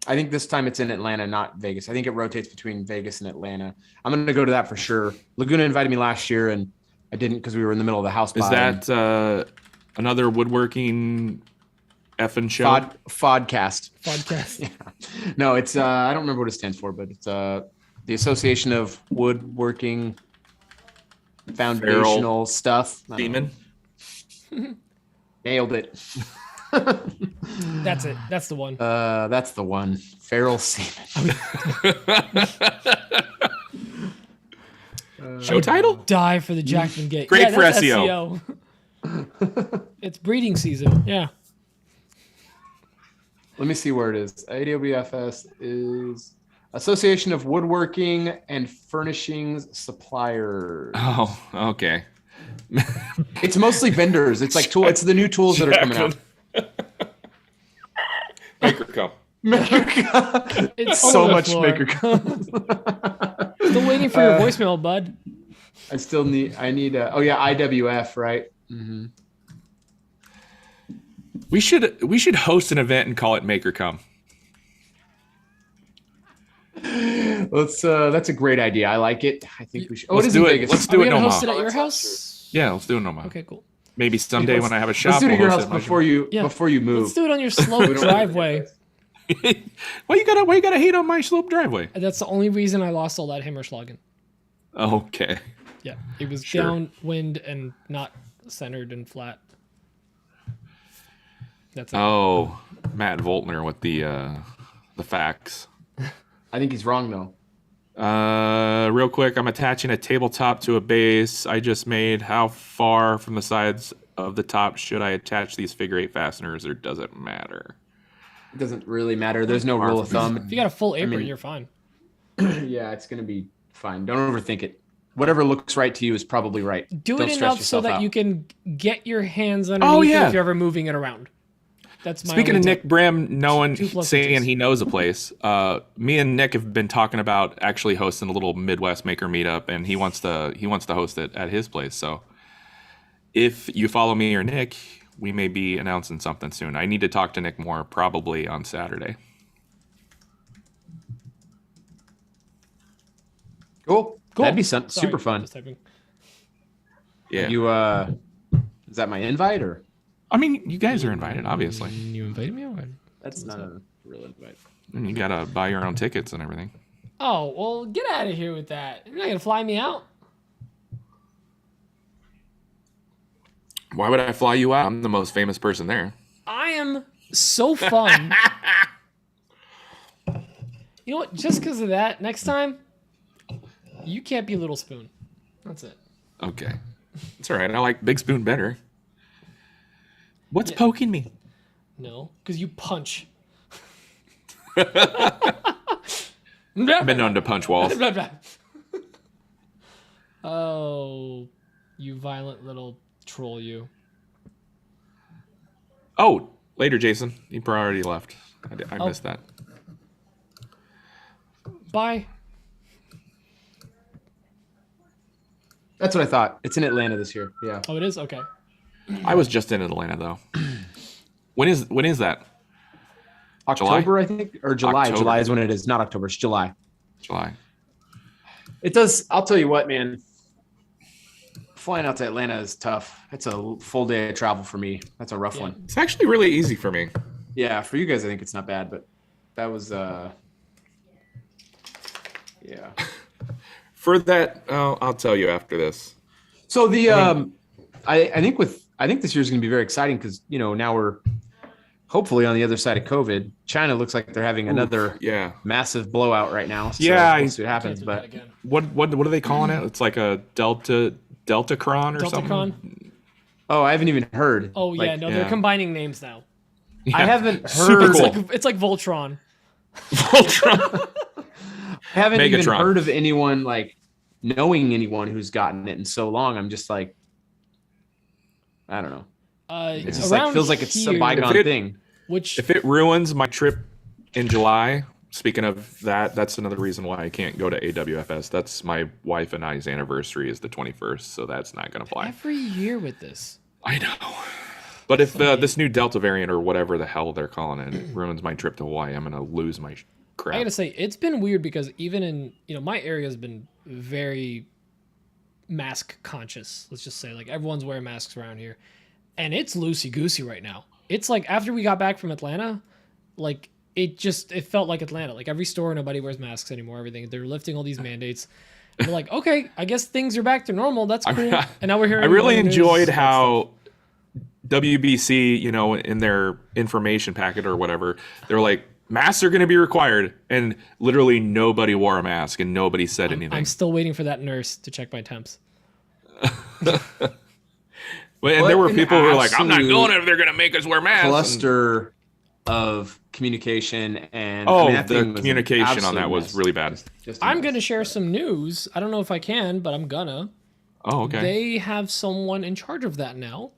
I think this time it's in Atlanta, not Vegas. I think it rotates between Vegas and Atlanta. I'm going to go to that for sure. Laguna invited me last year, and I didn't because we were in the middle of the house. Is buy. that another woodworking effing show? Fodcast? Podcast. Yeah. No, it's I don't remember what it stands for, but it's the Association of Woodworking Foundational Stuff. I don't know. Demon? Nailed it. That's it. That's the one. That's the one. Feral semen. Show title? Die for the Jackman Gate. Great for that's SEO. It's breeding season. Yeah. Let me see where it is. AWFS is Association of Woodworking and Furnishings Suppliers. Oh, okay. It's mostly vendors. It's like it's the new tools that are coming out. Maker Cup. It's So on the much floor. Maker. Still waiting for your voicemail, bud. I need IWF, right? Mm-hmm. We should host an event and call it Maker Come. That's a great idea. I like it. I think we should. Oh, Let's it is do in it. Vegas. Let's Are do we it in gonna host Omaha. it at your house? Yeah, let's do it in Omaha. Okay, cool. Maybe someday when I have a shop. Let's do it at your we'll house host it at my before you Let's move. do it on your slope driveway. shop. Why you gotta hate on my slope driveway? That's the only reason I lost all that Hammerschlagen. Okay. Yeah, it was Sure. downwind and not centered and flat. That's it. Oh, Matt Voltner with the facts. I think he's wrong though. Real quick, I'm attaching a tabletop to a base I just made. How far from the sides of the top should I attach these figure 8 fasteners, or does it matter? It doesn't really matter. There's no rule of thumb. If you got a full apron, mean- you're fine. Yeah, it's gonna be fine. Don't overthink it. Whatever looks right to you is probably right. Do Don't it stress enough so yourself that out. you can get your hands underneath it yeah. if you're ever moving it around. That's my Speaking only of tip. Nick Brim knowing, 2 plus saying inches. he knows a place, me and Nick have been talking about actually hosting a little Midwest Maker meetup, and he wants to host it at his place. So if you follow me or Nick, we may be announcing something soon. I need to talk to Nick more, probably on Saturday. Cool. Cool. That'd be Sorry, super fun. just typing. Yeah. You is that my invite or? I mean, you guys are invited, obviously. You invited me? Or what? That's not a real invite. And you gotta buy your own tickets and everything. Oh, well, get out of here with that. You're not going to fly me out? Why would I fly you out? I'm the most famous person there. I am so fun. You know what? Just because of that, next time, you can't be Little Spoon. That's it. Okay. It's all right. I like Big Spoon better. What's poking me? No, because you punch. I've been known to punch walls. Oh, you violent little troll, you. Oh, later, Jason. You already left. I missed that. Bye. That's what I thought. It's in Atlanta this year. Yeah. Oh, it is? Okay. I was just in Atlanta though. When is that? October, I think, or July. October. July is when it is. Not October. It's July. July. It does. I'll tell you what, man. Flying out to Atlanta is tough. It's a full day of travel for me. That's a rough one. It's actually really easy for me. Yeah, for you guys, I think it's not bad, but that was, yeah. For that, I'll tell you after this. So the, I think this year's going to be very exciting because now we're hopefully on the other side of COVID. China looks like they're having another Yeah. massive blowout right now. So Yeah, we'll see what happens. Can't do that But again. What are they calling it? It's like a Deltacron or something. Deltacron? oh, I haven't even heard. Oh, yeah, Like, no, yeah. they're combining names now. I haven't Super heard. cool. It's like Voltron. Voltron. I haven't even Megatron. heard of anyone like knowing anyone who's gotten it in so long. I'm just like, I don't know. It just like around feels like it's a here, bygone If it- thing. Which If it ruins my trip in July, speaking of that, that's another reason why I can't go to AWFS. That's my wife and I's anniversary is the 21st, so that's not going to fly. every year with this. I know. But if this new Delta variant or whatever the hell they're calling it ruins my trip to Hawaii, I'm going to lose my crap. I gotta say, it's been weird because even in, my area has been very mask conscious. Let's just say, like, everyone's wearing masks around here. And it's loosey-goosey right now. It's like, after we got back from Atlanta, like, it felt like Atlanta. Like, every store, nobody wears masks anymore, everything. They're lifting all these mandates. And we're like, okay, I guess things are back to normal. That's cool. And now we're hearing I really on the news enjoyed about how WBC, in their information packet or whatever, they're like, masks are going to be required. And literally nobody wore a mask and nobody said anything. I'm still waiting for that nurse to check my temps. And there were an people who were like, I'm not absolute going if they're going to make us wear masks. Cluster of communication and The thing was an communication on absolute that was mess. really bad. Just a I'm mess. going to share some news. I don't know if I can, but I'm gonna. Oh, okay. They have someone in charge of that now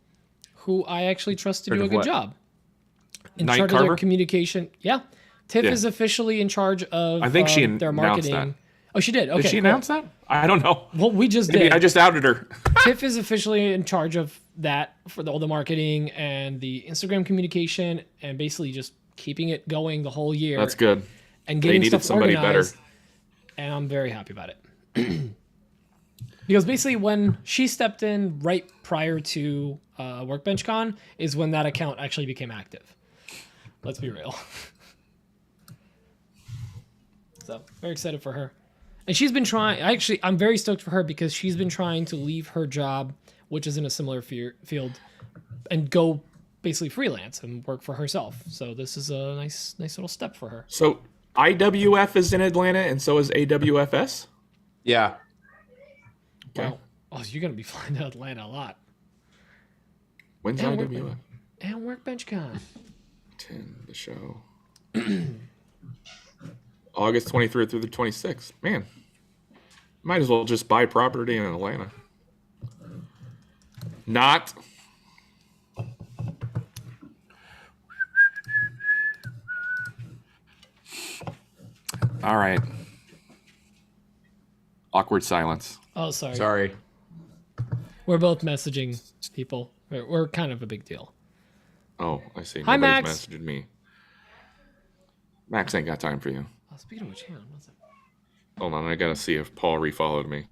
who I actually trust to Charge do a of good what? job. In Night charge of Carver? their communication. Yeah. Tiff Yeah. is officially in charge of I think she their announced marketing. that. Oh, she did? Okay. Did she cool. announce that? I don't know. Well, we just Maybe did. I just outed her. Tiff is officially in charge of that for all the marketing and the Instagram communication and basically just keeping it going the whole year. That's good. And They getting needed stuff somebody better. organized. And I'm very happy about it. Because basically when she stepped in right prior to Workbench Con is when that account actually became active. Let's be real. So very excited for her. And she's been trying, I'm very stoked for her because she's been trying to leave her job, which is in a similar field, and go basically freelance and work for herself. So this is a nice little step for her. So IWF is in Atlanta and so is AWFS? Yeah. Okay. Wow. Oh, you're going to be flying to Atlanta a lot. When's And IWF? And Workbench Con. 10, the show. August 23rd through the 26th. Man, might as well just buy property in Atlanta. Not. All right. Awkward silence. Oh, sorry. Sorry. We're both messaging people. We're kind of a big deal. Oh, I see. Hi, Nobody's Max. messaged me. Max ain't got time for you. Oh, speaking of which, hang on, what's that? Hold on, I gotta see if Paul refollowed me.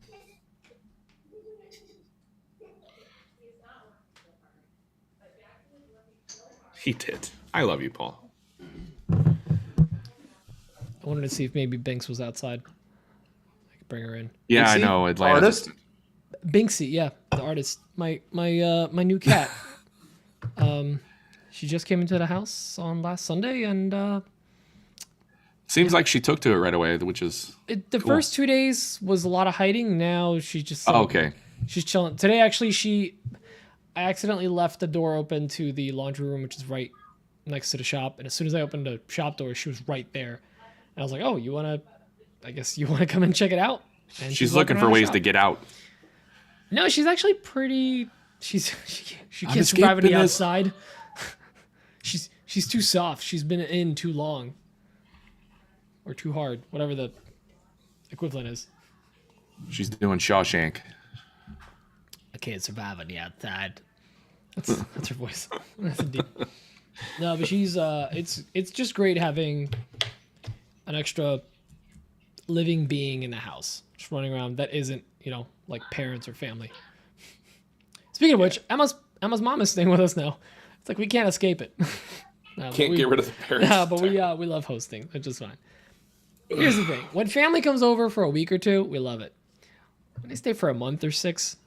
He did. I love you, Paul. I wanted to see if maybe Binks was outside. I could bring her in. Yeah, Banksy? I know. Atlanta's Artist? Binksy, yeah, the artist. My new cat. She just came into the house on last Sunday, and seems like she took to it right away, which is the cool. first 2 days was a lot of hiding. Now she just Oh, okay. She's chilling. Today, actually, I accidentally left the door open to the laundry room, which is right next to the shop. And as soon as I opened the shop door, she was right there. And I was like, "Oh, I guess you wanna come and check it out?" And She's looking for ways to get out. No, she's actually pretty. She I'm can't survive on the escaping this. outside. She's too soft. She's been in too long, or too hard, whatever the equivalent is. She's doing Shawshank. I can't survive on the outside. That's her voice. That's indeed. No, but she's it's just great having an extra living being in the house, just running around that isn't, like parents or family. Speaking of which, Emma's mom is staying with us now. It's like we can't escape it. No, Can't get rid of the parents. Yeah, but we love hosting, which is fine. Here's the thing: when family comes over for a week or two, we love it. When they stay for a month or 6,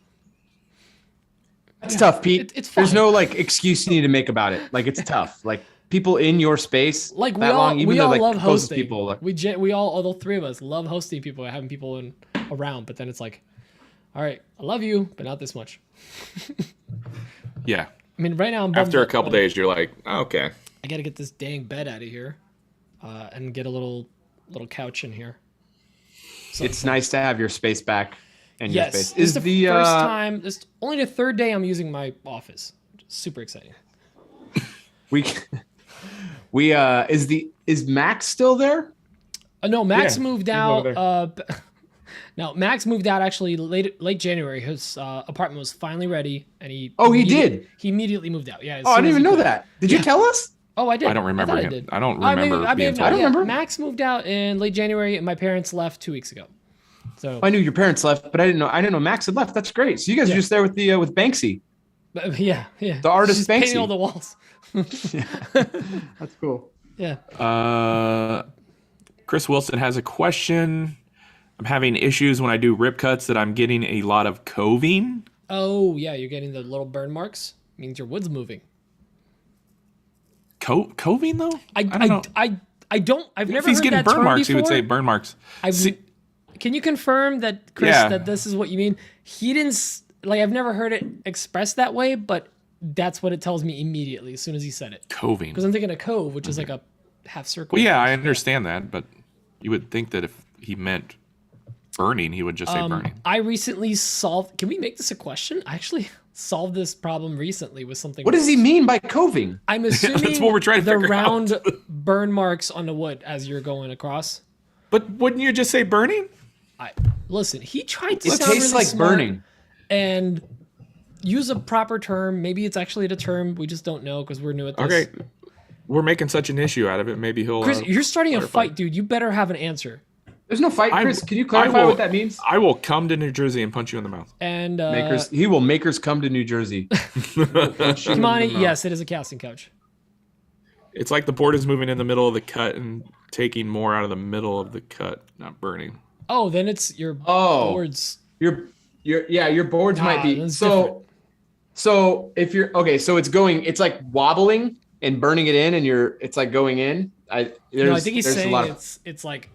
It's tough, Pete. It's There's fine. no like excuse you need to make about it. Like it's tough. Like people in your space Like that long, even we though all like love the closest hosting. people. Like, We all the 3 of us love hosting people, having people around. But then it's like, all right, I love you, but not this much. Yeah. I mean, right now I'm bummed After a out, couple like, days, you're like, oh, okay. I got to get this dang bed out of here, and get a little couch in here. it's nice to have your space back and your Yes, space. this is the first time. This is only the 3rd day I'm using my office. Super exciting. Is Max still there? No, Max Yeah, moved he's out. over No, Max moved out actually late January. His apartment was finally ready, and he did? He immediately moved out. Yeah. as Oh, I soon didn't as even he know could. that. Did you tell us? Oh, I did. I don't remember thought him. I did. I don't I may- remember I may being have told. I don't yeah. remember. Max moved out in late January, and my parents left 2 weeks ago. So I knew your parents left, but I didn't know Max had left. That's great. So you guys are just there with the with Banksy. but, yeah. The artist She's painting Banksy. all the walls. That's cool. Yeah. Chris Wilson has a question. I'm having issues when I do rip cuts that I'm getting a lot of coving. Oh yeah, you're getting the little burn marks. Means your wood's moving. Coving though? I don't know. I've If never he's heard getting that burn term marks, he would before. say burn marks. I've- Can you confirm that, Chris, Yeah. that this is what you mean? He didn't I've never heard it expressed that way, but that's what it tells me immediately as soon as he said it. Coving. Because I'm thinking a cove, which is like a half circle. Well, yeah, I understand that, but you would think that if he meant burning, he would just say burning. I recently solved. Can we make this a question? I actually solved this problem recently with something. What does he mean by coving? I'm assuming That's what we're trying to the figure out. round burn marks on the wood as you're going across. But wouldn't you just say burning? Listen, he tried to It sound tastes really like smart burning. and use a proper term. Maybe it's actually the term. We just don't know because we're new at this. Okay. We're making such an issue out of it. Maybe he'll. Chris, you're starting a clarify. fight, dude. You better have an answer. There's no fight, I- Chris. Can you I clarify will- what that means? I will come to New Jersey and punch you in the mouth. And He will makers come to New Jersey. Kimani, yes, it is a casting couch. It's like the board is moving in the middle of the cut and taking more out of the middle of the cut, not burning. Oh, then it's your Oh. boards. Your boards might be that's so. different. So if you're okay, so it's like wobbling and burning it in, and it's like going in. No, I think he's saying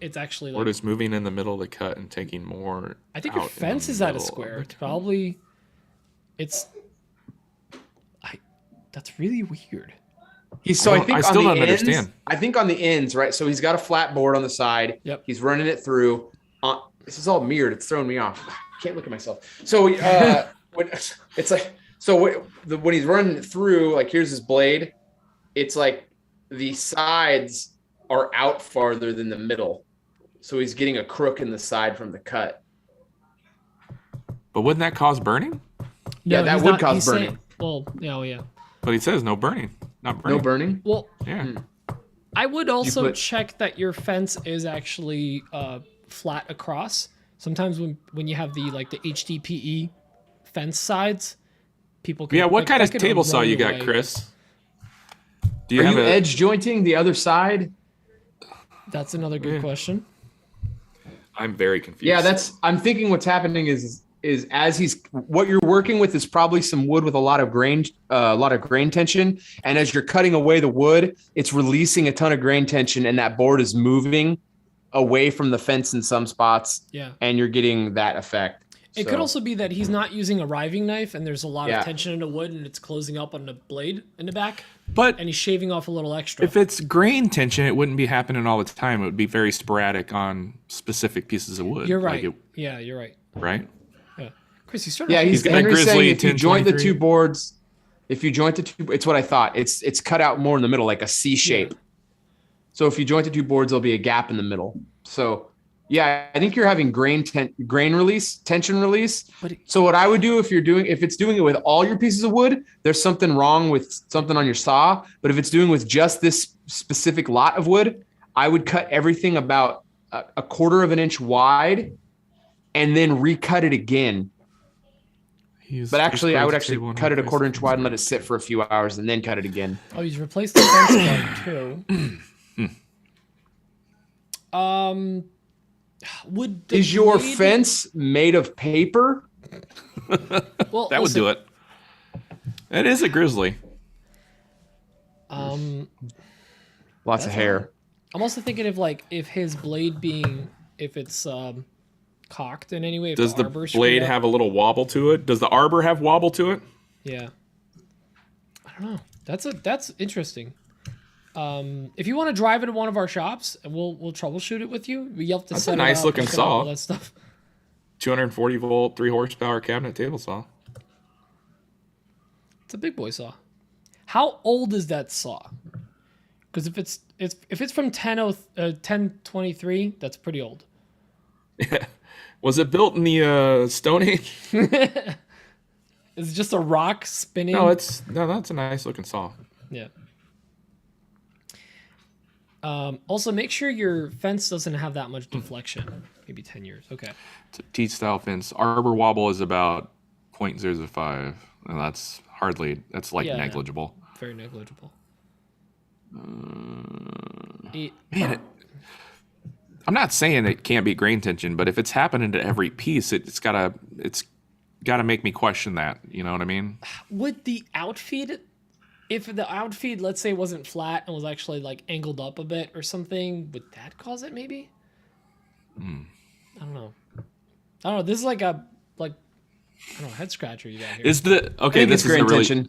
it's actually Board like. is moving in the middle of the cut and taking more. I think your out in the fence is at a middle of square. the It's cut. probably. It's. That's really weird. I think I on still the don't ends, understand. I think on the ends, right? So he's got a flat board on the side. Yep. He's running it through. This is all mirrored. It's throwing me off. I can't look at myself. So when it's like when he's running it through, like here's his blade. It's like the sides are out farther than the middle. So he's getting a crook in the side from the cut. But wouldn't that cause burning? Yeah, that he's would not- cause he's burning. saying- well, yeah. But he says no burning. Not burning. No burning? Well, Yeah. I would also put- check that your fence is actually flat across. Sometimes when you have the HDPE fence sides, people can, Yeah, what kind that of could table saw erode you got, away. Chris? Do you Are have you a edge jointing the other side? That's another good question. I'm very confused. Yeah, I'm thinking what's happening is as what you're working with is probably some wood with a lot of grain tension, and as you're cutting away the wood, it's releasing a ton of grain tension, and that board is moving away from the fence in some spots. Yeah. And you're getting that effect. It could also be that he's not using a riving knife and there's a lot Yeah. of tension in the wood and it's closing up on the blade in the back But and he's shaving off a little extra. if it's grain tension, it wouldn't be happening all the time. It would be very sporadic on specific pieces of wood. You're right. Like Yeah, you're right. right? Yeah. Chris, you started Yeah, He's got Henry's Grizzly saying if you joint the 1023. two boards, it's what I thought. It's cut out more in the middle, like a C shape. So if you joint the two boards, there'll be a gap in the middle. So yeah, I think you're having tension release. So what I would do if it's doing it with all your pieces of wood, there's something wrong with something on your saw. But if it's doing with just this specific lot of wood, I would cut everything about a quarter of an inch wide and then recut it again. But actually, I would actually cut it a quarter inch wide and let it sit for a few hours and then cut it again. Oh, he's replaced the fence guard too. Would the Is your blade- fence made of paper? Well, That would do it. It is a grizzly. Lots of hair. I'm also thinking of if his blade if it's cocked in any way. If Does the arbor's screwed blade up. have a little wobble to it? Does the arbor have wobble to it? Yeah. I don't know. That's interesting. If you want to drive into one of our shops, we'll troubleshoot it with you. You have to That's set a nice it up, looking hook it up, saw. all that stuff. 240 volt, 3 horsepower cabinet table saw. It's a big boy saw. How old is that saw? Because if it's from 1023, that's pretty old. Was it built in the Stone Age? Is it just a rock spinning? No, that's a nice looking saw. Yeah. Also, make sure your fence doesn't have that much deflection. Maybe 10 years. Okay. It's a teat style fence. Arbor wobble is about 0.005, and that's Yeah. negligible. Very negligible. Man, I'm not saying it can't be grain tension, but if it's happening to every piece, it's gotta make me question that. You know what I mean? Would the outfeed, if the outfeed, let's say, wasn't flat and was actually angled up a bit or something, would that cause it maybe? I don't know. This is I don't know, head scratcher you got here. Is the okay? I think This it's is grain a really. tension.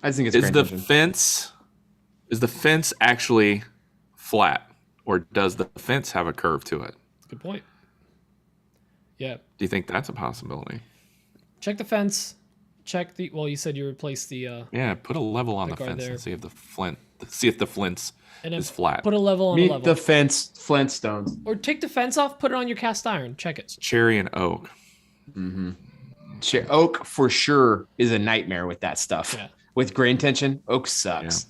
I think it's Is grain the tension. fence? Is the fence actually flat, or does the fence have a curve to it? Good point. Yeah. Do you think that's a possibility? Check the fence. Check the. Well, you said you replaced the. Yeah, put a level on the guard fence there. and see if the flints And then is flat. Put a level on a Meet level. the fence, Flintstones. Or take the fence off. Put it on your cast iron. Check it. Cherry and oak. Oak for sure is a nightmare with that stuff. Yeah. With grain tension, oak sucks.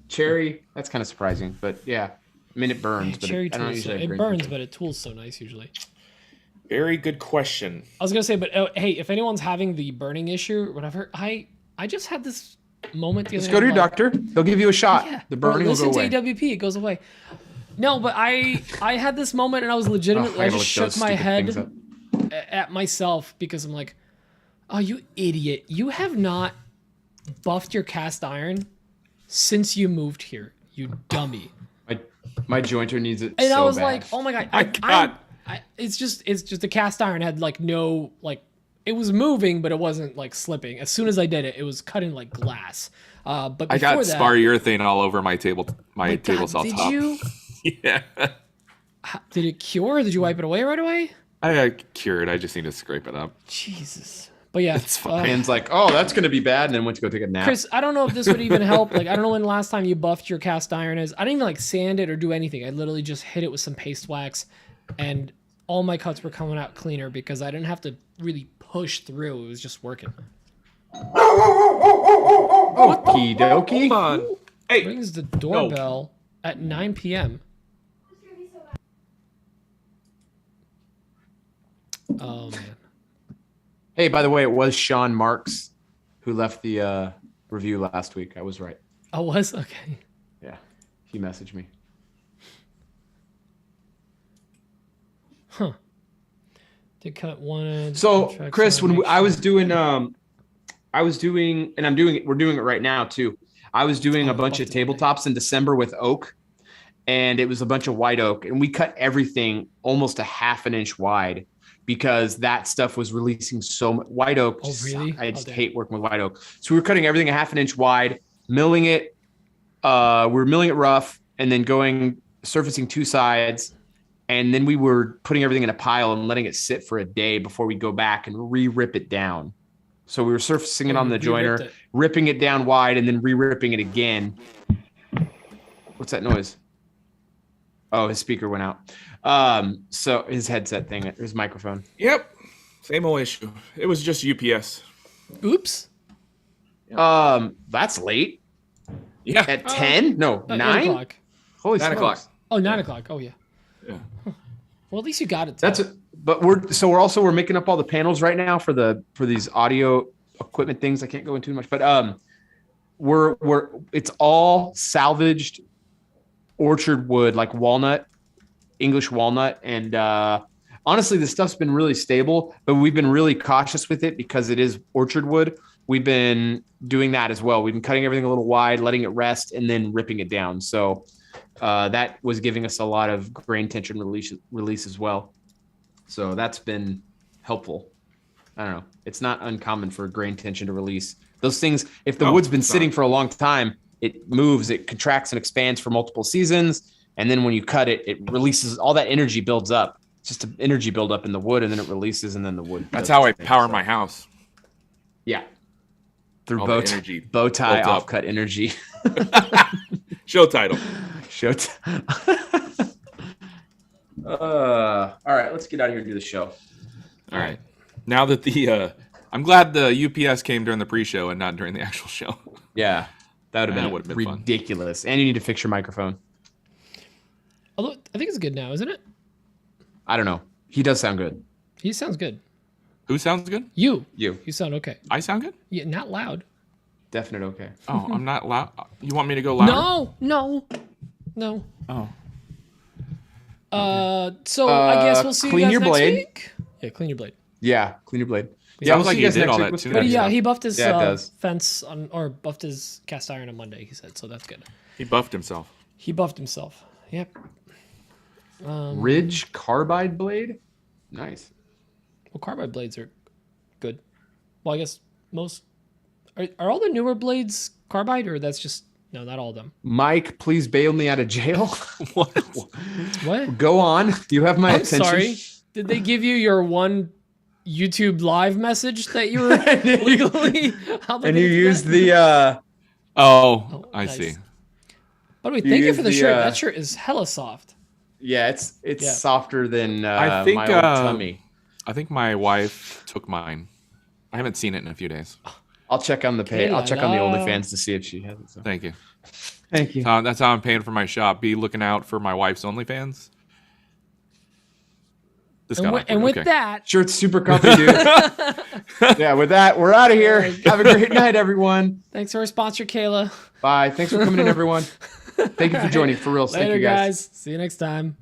Cherry, that's kind of surprising, but yeah. I mean, it burns, but Cherry I don't tools. usually have It grain burns, tension. but it tools so nice usually. Very good question. I was gonna say, but hey, if anyone's having the burning issue or whatever, I just had this moment the other Just day. go to your I'm like, doctor. They'll give you a shot. Yeah, The or burning will go listen away. to AWP, it goes away. No, but I had this moment and I was Oh, legitimately, I gotta just look those shook my stupid things head up. at myself because I'm like, oh, you idiot! You have not buffed your cast iron since you moved here, you dummy. My jointer needs it And so I was bad. like, oh my god, My God. it's just the cast iron had no it was moving, but it wasn't slipping. As soon as I did it, it was cutting like glass. But before I got that, spar urethane all over my table God, saw did top. you? Yeah. Did it cure? Did you wipe it away right away? I got cured. I just need to scrape it up. Jesus. But yeah, It's fine. Hands like, oh, that's gonna be bad, and then went to go take a nap. Chris, I don't know if this would even help. I don't know when the last time you buffed your cast iron is. I didn't even sand it or do anything. I literally just hit it with some paste wax and all my cuts were coming out cleaner because I didn't have to really push through. It was just working. Okie dokie. Hold on. Hey, Rings the doorbell at 9 p.m. Oh man. Hey, by the way, it was Sean Marks who left the review last week. I was right. Oh, was okay. Yeah, he messaged me. Huh. Did cut one edge. So, contract Chris, side, when make I was sure- doing, and we're doing it right now too. I was doing a bunch of buffed it. tabletops in December with oak, and it was a bunch of white oak, and we cut everything almost a half an inch wide because that stuff was releasing so much. White oak. Oh, really? I just Oh, damn. hate working with white oak. So we were cutting everything a half an inch wide, milling it. We were milling it rough, and then surfacing two sides. And then we were putting everything in a pile and letting it sit for a day before we go back and re-rip it down. So we were surfacing it on the Re-ripped joiner, it. ripping it down wide, and then re-ripping it again. What's that noise? Oh, his speaker went out. So his headset thing, his microphone. yep. Same old issue. It was just UPS. Oops. That's late. Yeah. At 10? No, 8 9? o'clock. Holy 9 smokes. o'clock. Oh, 9 o'clock. Oh yeah. Yeah. Well, at least you got it. But we're making up all the panels right now for these audio equipment things. I can't go into too much, but it's all salvaged orchard wood, like walnut, English walnut, and honestly, this stuff's been really stable. But we've been really cautious with it because it is orchard wood. We've been doing that as well. We've been cutting everything a little wide, letting it rest, and then ripping it down. So that was giving us a lot of grain tension release as well. So that's been helpful. I don't know. It's not uncommon for grain tension to release. Those things, if the wood's been sitting for a long time, it moves, it contracts and expands for multiple seasons. And then when you cut it, it releases, all that energy builds up. It's just an energy buildup in the wood, and then it releases, and then the wood. That's does how I its thing. power So, my house. Yeah. Through All bow, the energy bow tie built up. offcut energy. Show title. Show all right, let's get out of here and do the show. All right. Now that I'm glad the UPS came during the pre-show and not during the actual show. Yeah, that That would would've have been been fun. ridiculous. And you need to fix your microphone. Although I think it's good now, isn't it? I don't know. He does sound good. He sounds good. Who sounds good? You. You sound okay. I sound good? Yeah, not loud. Definite okay. Oh, I'm not loud. You want me to go louder? No. Oh. So I guess we'll see you clean guys your next blade. week. Yeah, clean your blade. Yeah, clean your blade. Yeah, Yeah, Sounds we'll like see you you guys did next all week that with too. the But next yeah, stuff. he buffed his Yeah, it does. fence or buffed his cast iron on Monday. He said so. That's good. He buffed himself. He buffed himself. Yep. Ridge carbide blade. Nice. Well, carbide blades are good. Well, I guess most are all the newer blades carbide, or that's just no, not all of them. Mike, please bail me out of jail. What? What? Go on. You have my I'm attention. sorry. Did they give you your one YouTube live message that you were legally obligated And you to used get? the Oh, I nice. see. By the way, you thank you used for the the, shirt. That shirt is hella soft. yeah, it's Yeah. softer than I think, my old tummy. I think my wife took mine. I haven't seen it in a few days. I'll check on the pay. I'll check on the Kayla. OnlyFans to see if she has it. So. Thank you. Thank you. That's how I'm paying for my shop. Be looking out for my wife's OnlyFans. This got awkward. And with Okay. that, Shirt's super comfy, dude. Yeah, with that, we're out of here. Have a great night, everyone. thanks to our sponsor, Kayla. Bye. Thanks for coming in, everyone. Thank you for joining. For real. Thank Later, you, guys. guys. See you next time.